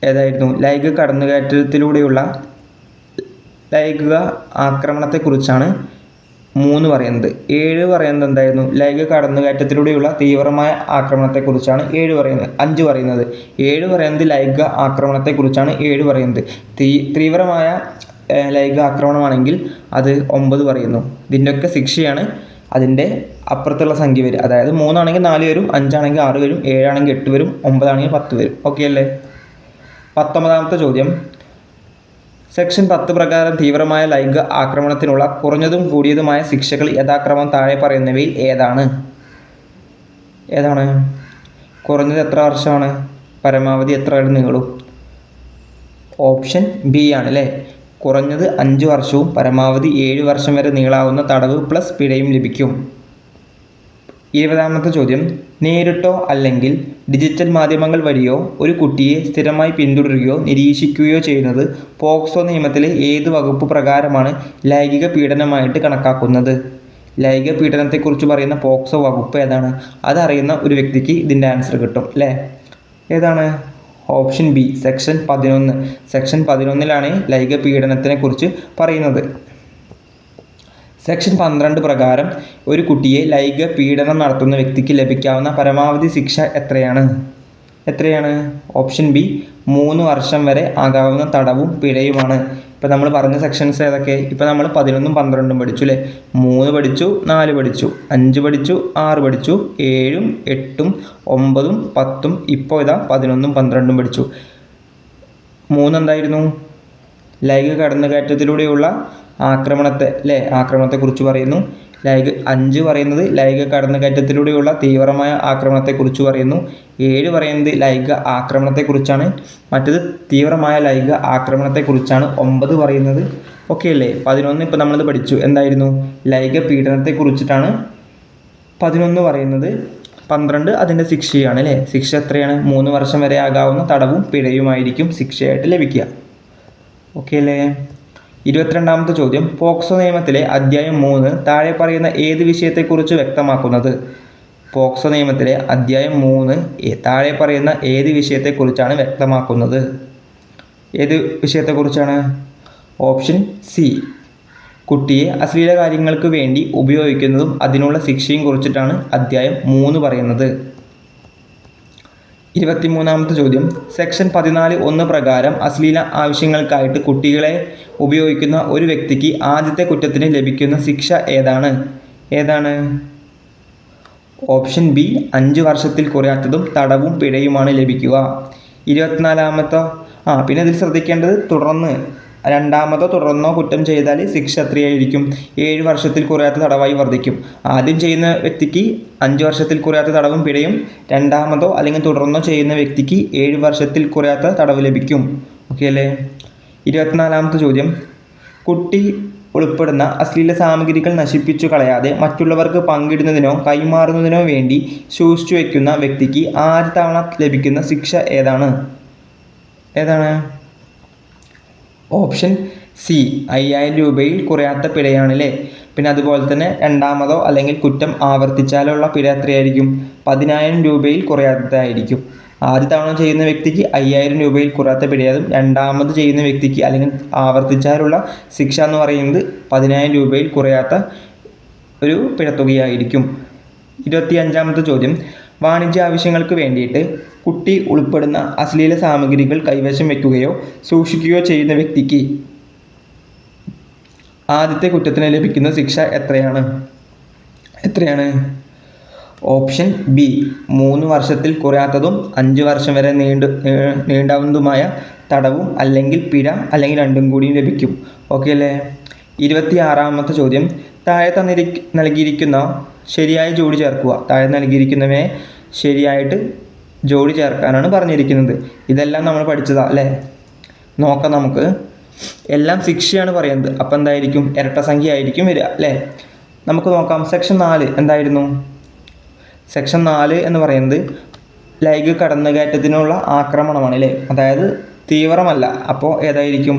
ഏതായിരുന്നു? ലൈംഗിക കടന്നുകയറ്റത്തിലൂടെയുള്ള ലൈംഗിക ആക്രമണത്തെക്കുറിച്ചാണ് 3 പറയുന്നത്. 7 പറയുന്നത് എന്തായിരുന്നു? ലൈംഗിക കടന്നുകയറ്റത്തിലൂടെയുള്ള തീവ്രമായ ആക്രമണത്തെക്കുറിച്ചാണ് 7 പറയുന്നത്. 5 പറയുന്നത് 7 പറയുന്നത് ലൈംഗിക ആക്രമണത്തെക്കുറിച്ചാണ് 7 പറയുന്നത്. തീവ്രമായ ലൈംഗിക ആക്രമണമാണെങ്കിൽ അത് 9 പറയുന്നു. ഇതിൻ്റെയൊക്കെ ശിക്ഷയാണ് അതിൻ്റെ അപ്പുറത്തുള്ള സംഖ്യ വരും. അതായത് 3 ആണെങ്കിൽ 4 വരും, 5 ആണെങ്കിൽ 6 വരും, 7 ആണെങ്കിൽ 8 വരും, 9 ആണെങ്കിൽ 10 വരും. ഓക്കെ അല്ലേ? 19ാമത്തെ ചോദ്യം. സെക്ഷൻ 10 പ്രകാരം തീവ്രമായ ലൈംഗിക ആക്രമണത്തിനുള്ള കുറഞ്ഞതും കൂടിയതുമായ ശിക്ഷകൾ യഥാക്രമം താഴെ പറയുന്നവയിൽ ഏതാണ്? കുറഞ്ഞത് എത്ര വർഷമാണ്? പരമാവധി എത്ര നീളും? ഓപ്ഷൻ ബി ആണ് അല്ലേ. കുറഞ്ഞത് 5 വർഷവും പരമാവധി 7 വർഷം വരെ നീളാവുന്ന തടവ് പ്ലസ് പിഴയും ലഭിക്കും. 20ാമത്തെ ചോദ്യം. നേരിട്ടോ അല്ലെങ്കിൽ ഡിജിറ്റൽ മാധ്യമങ്ങൾ വഴിയോ ഒരു കുട്ടിയെ സ്ഥിരമായി പിന്തുടരുകയോ നിരീക്ഷിക്കുകയോ ചെയ്യുന്നത് പോക്സോ നിയമത്തിലെ ഏത് വകുപ്പ് പ്രകാരമാണ് ലൈംഗിക പീഡനമായിട്ട് കണക്കാക്കുന്നത്? ലൈംഗിക പീഡനത്തെക്കുറിച്ച് പറയുന്ന പോക്സോ വകുപ്പ് ഏതാണ്? അതറിയുന്ന ഒരു വ്യക്തിക്ക് ഇതിൻ്റെ ആൻസർ കിട്ടും അല്ലേ. ഏതാണ്? Option B, section 11. സെക്ഷൻ 11ലാണ് ലൈംഗിക പീഡനത്തിനെക്കുറിച്ച് പറയുന്നത്. സെക്ഷൻ 12 പ്രകാരം ഒരു കുട്ടിയെ ലൈംഗിക പീഡനം നടത്തുന്ന വ്യക്തിക്ക് ലഭിക്കാവുന്ന പരമാവധി ശിക്ഷ എത്രയാണ്? ഓപ്ഷൻ ബി, 3 വർഷം വരെ ആകാവുന്ന തടവും പിഴയുമാണ്. ഇപ്പോൾ നമ്മൾ പറഞ്ഞ സെക്ഷൻസ് ഏതൊക്കെ? ഇപ്പോൾ നമ്മൾ 11ഉം 12ഉം പഠിച്ചു അല്ലേ. 3 പഠിച്ചു, 4 പഠിച്ചു, 5 പഠിച്ചു, 6 പഠിച്ചു, 7ഉം 8ഉം 9ഉം 10ഉം, ഇപ്പോൾ ഇതാ 11ഉം 12ഉം പഠിച്ചു. 3 എന്തായിരുന്നു? ലൈംഗിക കടന്നുകയറ്റത്തിലൂടെയുള്ള ആക്രമണത്തെക്കുറിച്ച് പറയുന്നു. 5 പറയുന്നത് ലൈംഗിക കടന്നുകയറ്റത്തിലൂടെയുള്ള തീവ്രമായ ആക്രമണത്തെക്കുറിച്ച് പറയുന്നു. 7 പറയുന്നത് ലൈംഗിക ആക്രമണത്തെക്കുറിച്ചാണ്. മറ്റത് തീവ്രമായ ലൈംഗിക ആക്രമണത്തെക്കുറിച്ചാണ് 9 പറയുന്നത്. ഓക്കെ അല്ലേ? 11 ഇപ്പോൾ നമ്മളിത് പഠിച്ചു. എന്തായിരുന്നു? ലൈംഗിക പീഡനത്തെക്കുറിച്ചിട്ടാണ് 11 പറയുന്നത്. 12 അതിൻ്റെ ശിക്ഷയാണ് അല്ലേ. ശിക്ഷ എത്രയാണ്? 3 വർഷം വരെ ആകാവുന്ന തടവും പിഴയുമായിരിക്കും ശിക്ഷയായിട്ട് ലഭിക്കുക. ഓക്കെ അല്ലേ? 22ാമത്തെ ചോദ്യം. പോക്സോ നിയമത്തിലെ അധ്യായം 3 താഴെ പറയുന്ന ഏത് വിഷയത്തെക്കുറിച്ച് വ്യക്തമാക്കുന്നത്? പോക്സോ നിയമത്തിലെ അധ്യായം 3 താഴെ പറയുന്ന ഏത് വിഷയത്തെക്കുറിച്ചാണ് വ്യക്തമാക്കുന്നത്? ഏത് വിഷയത്തെക്കുറിച്ചാണ്? ഓപ്ഷൻ സി, കുട്ടിയെ അശ്ലീല കാര്യങ്ങൾക്ക് വേണ്ടി ഉപയോഗിക്കുന്നതും അതിനുള്ള ശിക്ഷയും കുറിച്ചിട്ടാണ് അധ്യായം 3 പറയുന്നത്. 23ാമത്തെ ചോദ്യം. സെക്ഷൻ 14(1) പ്രകാരം അശ്ലീല ആവശ്യങ്ങൾക്കായിട്ട് കുട്ടികളെ ഉപയോഗിക്കുന്ന ഒരു വ്യക്തിക്ക് ആദ്യത്തെ കുറ്റത്തിന് ലഭിക്കുന്ന ശിക്ഷ ഏതാണ്? ഓപ്ഷൻ ബി, 5 വർഷത്തിൽ കുറയാത്തതും തടവും പിഴയുമാണ് ലഭിക്കുക. 24ാമത്തെ പിന്നെ ഇതിൽ ശ്രദ്ധിക്കേണ്ടത് തുടർന്നോ കുറ്റം ചെയ്താൽ ശിക്ഷ എത്രയായിരിക്കും? 7 വർഷത്തിൽ കുറയാത്ത തടവായി വർദ്ധിക്കും. ആദ്യം ചെയ്യുന്ന വ്യക്തിക്ക് 5 വർഷത്തിൽ കുറയാത്ത തടവും പിഴയും, രണ്ടാമതോ അല്ലെങ്കിൽ തുടർന്നോ ചെയ്യുന്ന വ്യക്തിക്ക് 7 വർഷത്തിൽ കുറയാത്ത തടവ് ലഭിക്കും. ഓക്കെ അല്ലേ? 24ാമത്തെ ചോദ്യം. കുട്ടി ഉൾപ്പെടുന്ന അശ്ലീല സാമഗ്രികൾ നശിപ്പിച്ചു കളയാതെ മറ്റുള്ളവർക്ക് പങ്കിടുന്നതിനോ കൈമാറുന്നതിനോ വേണ്ടി സൂക്ഷിച്ചു വയ്ക്കുന്ന വ്യക്തിക്ക് ആദ്യ തവണ ലഭിക്കുന്ന ശിക്ഷ ഏതാണ്? ഓപ്ഷൻ സി, 5000 രൂപയിൽ കുറയാത്ത പിഴയാണല്ലേ. പിന്നെ അതുപോലെ തന്നെ രണ്ടാമതോ അല്ലെങ്കിൽ കുറ്റം ആവർത്തിച്ചാലുള്ള പിഴ എത്രയായിരിക്കും? 10000 രൂപയിൽ കുറയാത്തതായിരിക്കും. ആദ്യ തവണ ചെയ്യുന്ന വ്യക്തിക്ക് 5000 രൂപയിൽ കുറയാത്ത പിഴയാതും, രണ്ടാമത് ചെയ്യുന്ന വ്യക്തിക്ക് അല്ലെങ്കിൽ ആവർത്തിച്ചാലുള്ള ശിക്ഷ എന്ന് പറയുന്നത് 10000 രൂപയിൽ കുറയാത്ത ഒരു പിഴത്തുകയായിരിക്കും. 25ാമത്തെ ചോദ്യം. വാണിജ്യ ആവശ്യങ്ങൾക്ക് വേണ്ടിയിട്ട് കുട്ടി ഉൾപ്പെടുന്ന അശ്ലീല സാമഗ്രികൾ കൈവശം വയ്ക്കുകയോ സൂക്ഷിക്കുകയോ ചെയ്യുന്ന വ്യക്തിക്ക് ആദ്യത്തെ കുറ്റത്തിന് ലഭിക്കുന്ന ശിക്ഷ എത്രയാണ്? ഓപ്ഷൻ ബി, 3 വർഷത്തിൽ കുറയാത്തതും 5 വർഷം വരെ നീണ്ടാവുന്നതുമായ തടവും അല്ലെങ്കിൽ പിഴ അല്ലെങ്കിൽ രണ്ടും കൂടിയും ലഭിക്കും. ഓക്കെ അല്ലേ? 26ാമത്തെ ചോദ്യം. താഴെ നൽകിയിരിക്കുന്ന ശരിയായ ജോഡി ചേർക്കുക. താഴെ നൽകിയിരിക്കുന്നവയെ ശരിയായിട്ട് ജോഡി ചേർക്കാനാണ് പറഞ്ഞിരിക്കുന്നത്. ഇതെല്ലാം നമ്മൾ പഠിച്ചതാ അല്ലേ. നോക്കാം നമുക്ക്. എല്ലാം ശിക്ഷയാണ് പറയുന്നത്. അപ്പം എന്തായിരിക്കും? ഇരട്ട സംഖ്യ ആയിരിക്കും വരിക അല്ലേ. നമുക്ക് നോക്കാം. സെക്ഷൻ 4 എന്തായിരുന്നു? സെക്ഷൻ 4 എന്ന് പറയുന്നത് ലൈംഗിക കടന്നുകയറ്റത്തിനുള്ള ആക്രമണമാണ് അല്ലേ. അതായത് തീവ്രമല്ല. അപ്പോൾ ഏതായിരിക്കും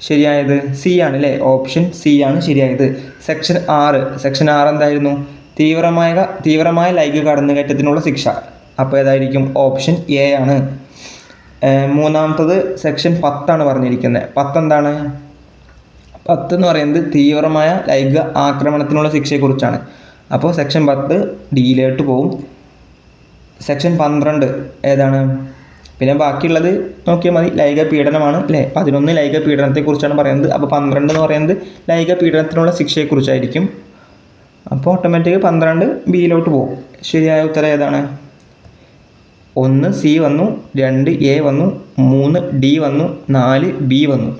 ശരിയായത്? സി ആണ് അല്ലേ. ഓപ്ഷൻ സി ആണ് ശരിയായത്. സെക്ഷൻ 6 എന്തായിരുന്നു? തീവ്രമായ ലൈംഗിക കടന്നുകയറ്റത്തിനുള്ള ശിക്ഷ. അപ്പോൾ ഏതായിരിക്കും? ഓപ്ഷൻ എ ആണ്. മൂന്നാമത്തത് സെക്ഷൻ 10 പറഞ്ഞിരിക്കുന്നത്. 10 എന്താണ്? 10 എന്ന് പറയുന്നത് തീവ്രമായ ലൈംഗിക ആക്രമണത്തിനുള്ള ശിക്ഷയെക്കുറിച്ചാണ്. അപ്പോൾ സെക്ഷൻ 10 ഡിയിലോട്ട് പോവും. സെക്ഷൻ 12 ഏതാണ്? പിന്നെ ബാക്കിയുള്ളത് നോക്കിയാൽ മതി. ലൈംഗിക പീഡനമാണ് അല്ലേ. 11 ലൈംഗിക പീഡനത്തെക്കുറിച്ചാണ് പറയുന്നത്. അപ്പോൾ 12 എന്ന് പറയുന്നത് ലൈംഗിക പീഡനത്തിനുള്ള ശിക്ഷയെക്കുറിച്ചായിരിക്കും. അപ്പോൾ ഓട്ടോമാറ്റിക് 12 ബിയിലോട്ട് പോകും. ശരിയായ ഉത്തരം ഏതാണ്? 1 സി വന്നു, 2 എ വന്നു, 3 ഡി വന്നു, 4 ബി വന്നു.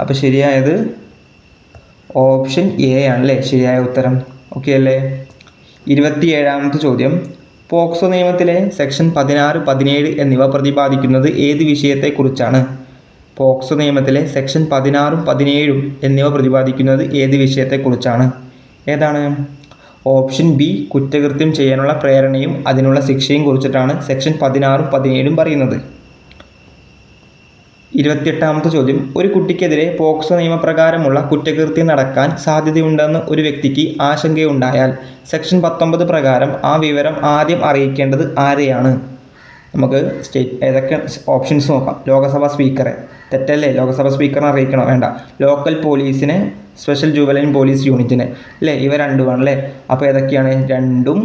അപ്പോൾ ശരിയായത് ഓപ്ഷൻ എ ആണല്ലേ ശരിയായ ഉത്തരം. ഓക്കെ അല്ലേ. 27ാമത്തെ ചോദ്യം. പോക്സോ നിയമത്തിലെ സെക്ഷൻ 16, 17 എന്നിവ പ്രതിപാദിക്കുന്നത് ഏത് വിഷയത്തെക്കുറിച്ചാണ്? പോക്സോ നിയമത്തിലെ സെക്ഷൻ 16ഉം 17ഉം എന്നിവ പ്രതിപാദിക്കുന്നത് ഏത് വിഷയത്തെക്കുറിച്ചാണ്? ഏതാണ്? ഓപ്ഷൻ ബി കുറ്റകൃത്യം ചെയ്യാനുള്ള പ്രേരണയും അതിനുള്ള ശിക്ഷയും കുറിച്ചിട്ടാണ് സെക്ഷൻ 16ഉം 17ഉം പറയുന്നത്. 28ാമത്തെ ചോദ്യം. ഒരു കുട്ടിക്കെതിരെ പോക്സോ നിയമപ്രകാരമുള്ള കുറ്റകൃത്യം നടക്കാൻ സാധ്യതയുണ്ടെന്ന് ഒരു വ്യക്തിക്ക് ആശങ്കയുണ്ടായാൽ സെക്ഷൻ 19 പ്രകാരം ആ വിവരം ആദ്യം അറിയിക്കേണ്ടത് ആരെയാണ്? നമുക്ക് ഏതൊക്കെ ഓപ്ഷൻസ് നോക്കാം. ലോകസഭാ സ്പീക്കറെ. തെറ്റല്ലേ. ലോകസഭാ സ്പീക്കറിനെ അറിയിക്കണം. വേണ്ട. ലോക്കൽ പോലീസിനെ, സ്പെഷ്യൽ ജുവലൈൻ പോലീസ് യൂണിറ്റിനെ അല്ലേ. ഇവ രണ്ടുമാണ് അല്ലേ. അപ്പോൾ ഏതൊക്കെയാണ്? 2ഉം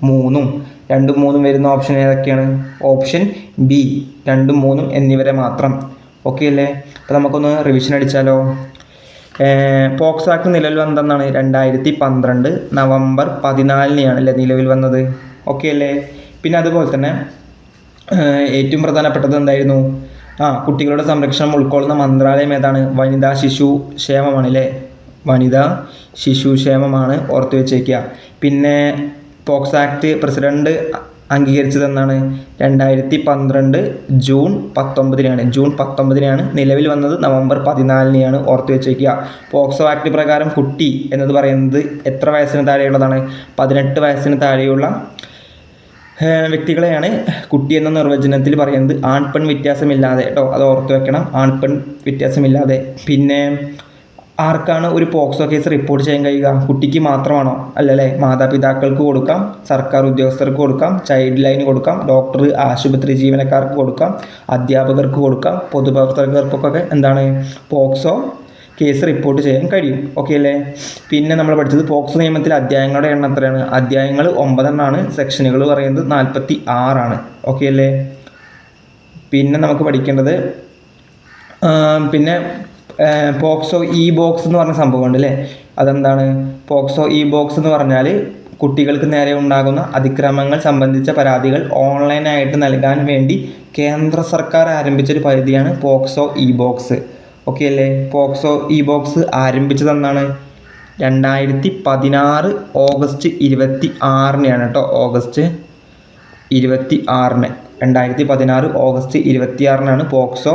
3ഉം. 2ഉം 3ഉം വരുന്ന ഓപ്ഷൻ ഏതൊക്കെയാണ്? ഓപ്ഷൻ ബി 2ഉം 3ഉം എന്നിവരെ മാത്രം. ഓക്കെ അല്ലേ. അപ്പോൾ നമുക്കൊന്ന് റിവിഷൻ അടിച്ചാലോ. പോക്സോ ആക്ട് നിലവിൽ വന്നതെന്നാണ്? 2012 നവംബർ 14 അല്ലേ നിലവിൽ വന്നത്. ഓക്കെ അല്ലേ. പിന്നെ അതുപോലെ തന്നെ ഏറ്റവും പ്രധാനപ്പെട്ടത് എന്തായിരുന്നു? കുട്ടികളുടെ സംരക്ഷണം ഉൾക്കൊള്ളുന്ന മന്ത്രാലയം ഏതാണ്? വനിതാ ശിശു ക്ഷേമമാണ് അല്ലേ. വനിതാ ശിശു ക്ഷേമമാണ്, ഓർത്ത് വെച്ചേക്കുക. പിന്നെ പോക്സോ ആക്ട് പ്രസിഡന്റ് അംഗീകരിച്ചതെന്നാണ്? 2012 ജൂൺ 19 ജൂൺ 19 നിലവിൽ വന്നത്. നവംബർ 14 ഓർത്ത് വെച്ചേക്കുക. പോക്സോ ആക്ട് പ്രകാരം കുട്ടി എന്നത് പറയുന്നത് എത്ര വയസ്സിന് താഴെയുള്ളതാണ്? 18 വയസ്സിന് താഴെയുള്ള വ്യക്തികളെയാണ് കുട്ടി എന്ന നിർവചനത്തിൽ പറയുന്നത്. ആൺപെൺ വ്യത്യാസമില്ലാതെ കേട്ടോ, അത് ഓർത്ത് വെക്കണം. ആൺപെൺ വ്യത്യാസമില്ലാതെ. പിന്നെ ആർക്കാണ് ഒരു പോക്സോ കേസ് റിപ്പോർട്ട് ചെയ്യാൻ കഴിയുക? കുട്ടിക്ക് മാത്രമാണോ? അല്ലല്ലേ. മാതാപിതാക്കൾക്ക് കൊടുക്കാം, സർക്കാർ ഉദ്യോഗസ്ഥർക്ക് കൊടുക്കാം, ചൈൽഡ് ലൈന് കൊടുക്കാം, ഡോക്ടർ, ആശുപത്രി ജീവനക്കാർക്ക് കൊടുക്കാം, അധ്യാപകർക്ക് കൊടുക്കാം, പൊതുപ്രവർത്തകർക്കൊക്കെ എന്താണ് പോക്സോ കേസ് റിപ്പോർട്ട് ചെയ്യാൻ കഴിയും. ഓക്കെ അല്ലേ. പിന്നെ നമ്മൾ പഠിച്ചത് പോക്സോ നിയമത്തിലെ അധ്യായങ്ങളുടെ എണ്ണം എത്രയാണ്? അധ്യായങ്ങൾ 9 സെക്ഷനുകൾ പറയുന്നത് 46. ഓക്കെ അല്ലേ. പിന്നെ നമുക്ക് പഠിക്കേണ്ടത് പിന്നെ പോക്സോ ഇ ബോക്സ് എന്ന് പറഞ്ഞ സംഭവമുണ്ട് അല്ലേ. അതെന്താണ്? പോക്സോ ഇ ബോക്സ് എന്ന് പറഞ്ഞാൽ കുട്ടികൾക്ക് നേരെ ഉണ്ടാകുന്ന അതിക്രമങ്ങൾ സംബന്ധിച്ച പരാതികൾ ഓൺലൈനായിട്ട് നൽകാൻ വേണ്ടി കേന്ദ്ര സർക്കാർ ആരംഭിച്ചൊരു പദ്ധതിയാണ് പോക്സോ ഇ ബോക്സ്. ഓക്കെ അല്ലേ. പോക്സോ ഇ ബോക്സ് ആരംഭിച്ചതെന്നാണ്? 2016 ഓഗസ്റ്റ് 26 കേട്ടോ. August 26 2016 August 26 POCSO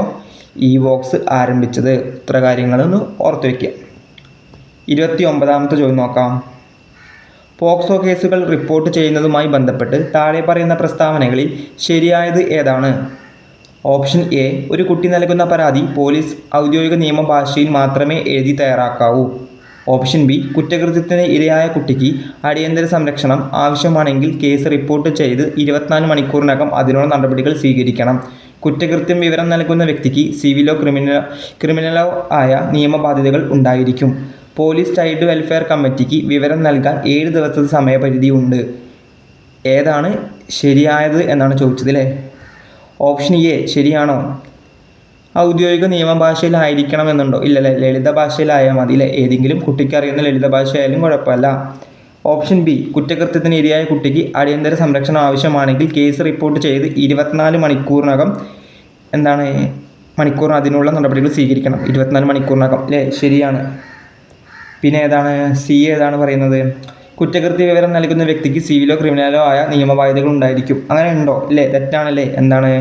e box ആരംഭിച്ചത്. ഇത്ര കാര്യങ്ങളൊന്ന് ഓർത്ത് വയ്ക്കുക. 29ാമത്തെ ചോദ്യം നോക്കാം. പോക്സോ കേസുകൾ റിപ്പോർട്ട് ചെയ്യുന്നതുമായി ബന്ധപ്പെട്ട് താഴെ പറയുന്ന പ്രസ്താവനകളിൽ ശരിയായത് ഏതാണ്? ഓപ്ഷൻ എ ഒരു കുട്ടി നൽകുന്ന പരാതി പോലീസ് ഔദ്യോഗിക നിയമ ഭാഷയിൽ മാത്രമേ എഴുതി തയ്യാറാക്കാവൂ. ഓപ്ഷൻ ബി കുറ്റകൃത്യത്തിന് ഇരയായ കുട്ടിക്ക് അടിയന്തര സംരക്ഷണം ആവശ്യമാണെങ്കിൽ കേസ് റിപ്പോർട്ട് ചെയ്ത് 24 മണിക്കൂറിനകം അതിനുള്ള നടപടികൾ സ്വീകരിക്കണം. കുറ്റകൃത്യം വിവരം നൽകുന്ന വ്യക്തിക്ക് സിവിലോ ക്രിമിനലോ ആയ നിയമബാധ്യതകൾ ഉണ്ടായിരിക്കും. പോലീസ് ചൈൽഡ് വെൽഫെയർ കമ്മിറ്റിക്ക് വിവരം നൽകാൻ 7 ദിവസത്തെ സമയപരിധി ഉണ്ട്. ഏതാണ് ശരിയായത് എന്നാണ് ചോദിച്ചത് അല്ലേ. ഓപ്ഷൻ എ ശരിയാണോ? ഔദ്യോഗിക നിയമഭാഷയിലായിരിക്കണം എന്നുണ്ടോ? ഇല്ലല്ലേ. ലളിത ഭാഷയിലായാൽ മതി അല്ലേ. ഏതെങ്കിലും കുട്ടിക്ക് അറിയുന്ന ലളിത ഭാഷയായാലും കുഴപ്പമില്ല. ഓപ്ഷൻ ബി കുറ്റകൃത്യത്തിന് ഇരയായ കുട്ടിക്ക് അടിയന്തര സംരക്ഷണം ആവശ്യമാണെങ്കിൽ കേസ് റിപ്പോർട്ട് ചെയ്ത് 24 മണിക്കൂറിനകം അതിനുള്ള നടപടികൾ സ്വീകരിക്കണം. 24 മണിക്കൂറിനകം അല്ലേ. ശരിയാണ്. പിന്നെ ഏതാണ്? സി ഏതാണ് പറയുന്നത്? കുറ്റകൃത്യ വിവരം നൽകുന്ന വ്യക്തിക്ക് സിവിലോ ക്രിമിനലോ ആയ നിയമബാധ്യതകൾ ഉണ്ടായിരിക്കും. അങ്ങനെ ഉണ്ടോ? അല്ലേ. തെറ്റാണല്ലേ. എന്താണ്?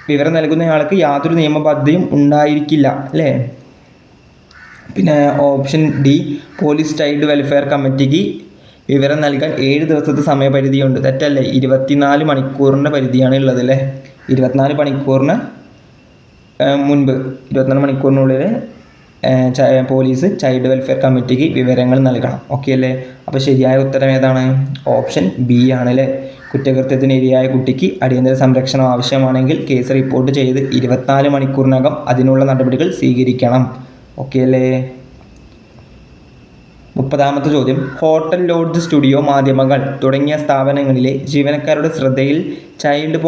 വിവരം നൽകുന്നയാൾക്ക് യാതൊരു നിയമബാധ്യതയും ഉണ്ടായിരിക്കില്ല അല്ലേ. പിന്നെ option D, police child welfare കമ്മിറ്റിക്ക് വിവരം നൽകാൻ 7 ദിവസത്തെ സമയപരിധിയുണ്ട്. തെറ്റല്ലേ, 24 മണിക്കൂറിൻ്റെ പരിധിയാണ് ഉള്ളത് അല്ലേ. 24 മണിക്കൂറിന് മുൻപ് 24 മണിക്കൂറിനുള്ളിൽ പോലീസ് ചൈൽഡ് വെൽഫെയർ കമ്മിറ്റിക്ക് വിവരങ്ങൾ നൽകണം. ഓക്കെ അല്ലേ. അപ്പോൾ ശരിയായ ഉത്തരം ഏതാണ്? ഓപ്ഷൻ ബി ആണ് അല്ലേ. കുറ്റകൃത്യത്തിന് ഇരയായ കുട്ടിക്ക് അടിയന്തര സംരക്ഷണം ആവശ്യമാണെങ്കിൽ കേസ് റിപ്പോർട്ട് ചെയ്ത് 24 മണിക്കൂറിനകം അതിനുള്ള നടപടികൾ സ്വീകരിക്കണം. ഓക്കെ അല്ലേ. 30ാമത്തെ ചോദ്യം, ഹോട്ടൽ, ലോഡ്ജ്, സ്റ്റുഡിയോ, മാധ്യമങ്ങൾ തുടങ്ങിയ സ്ഥാപനങ്ങളിലെ ജീവനക്കാരുടെ ശ്രദ്ധയിൽ ചൈൽഡ്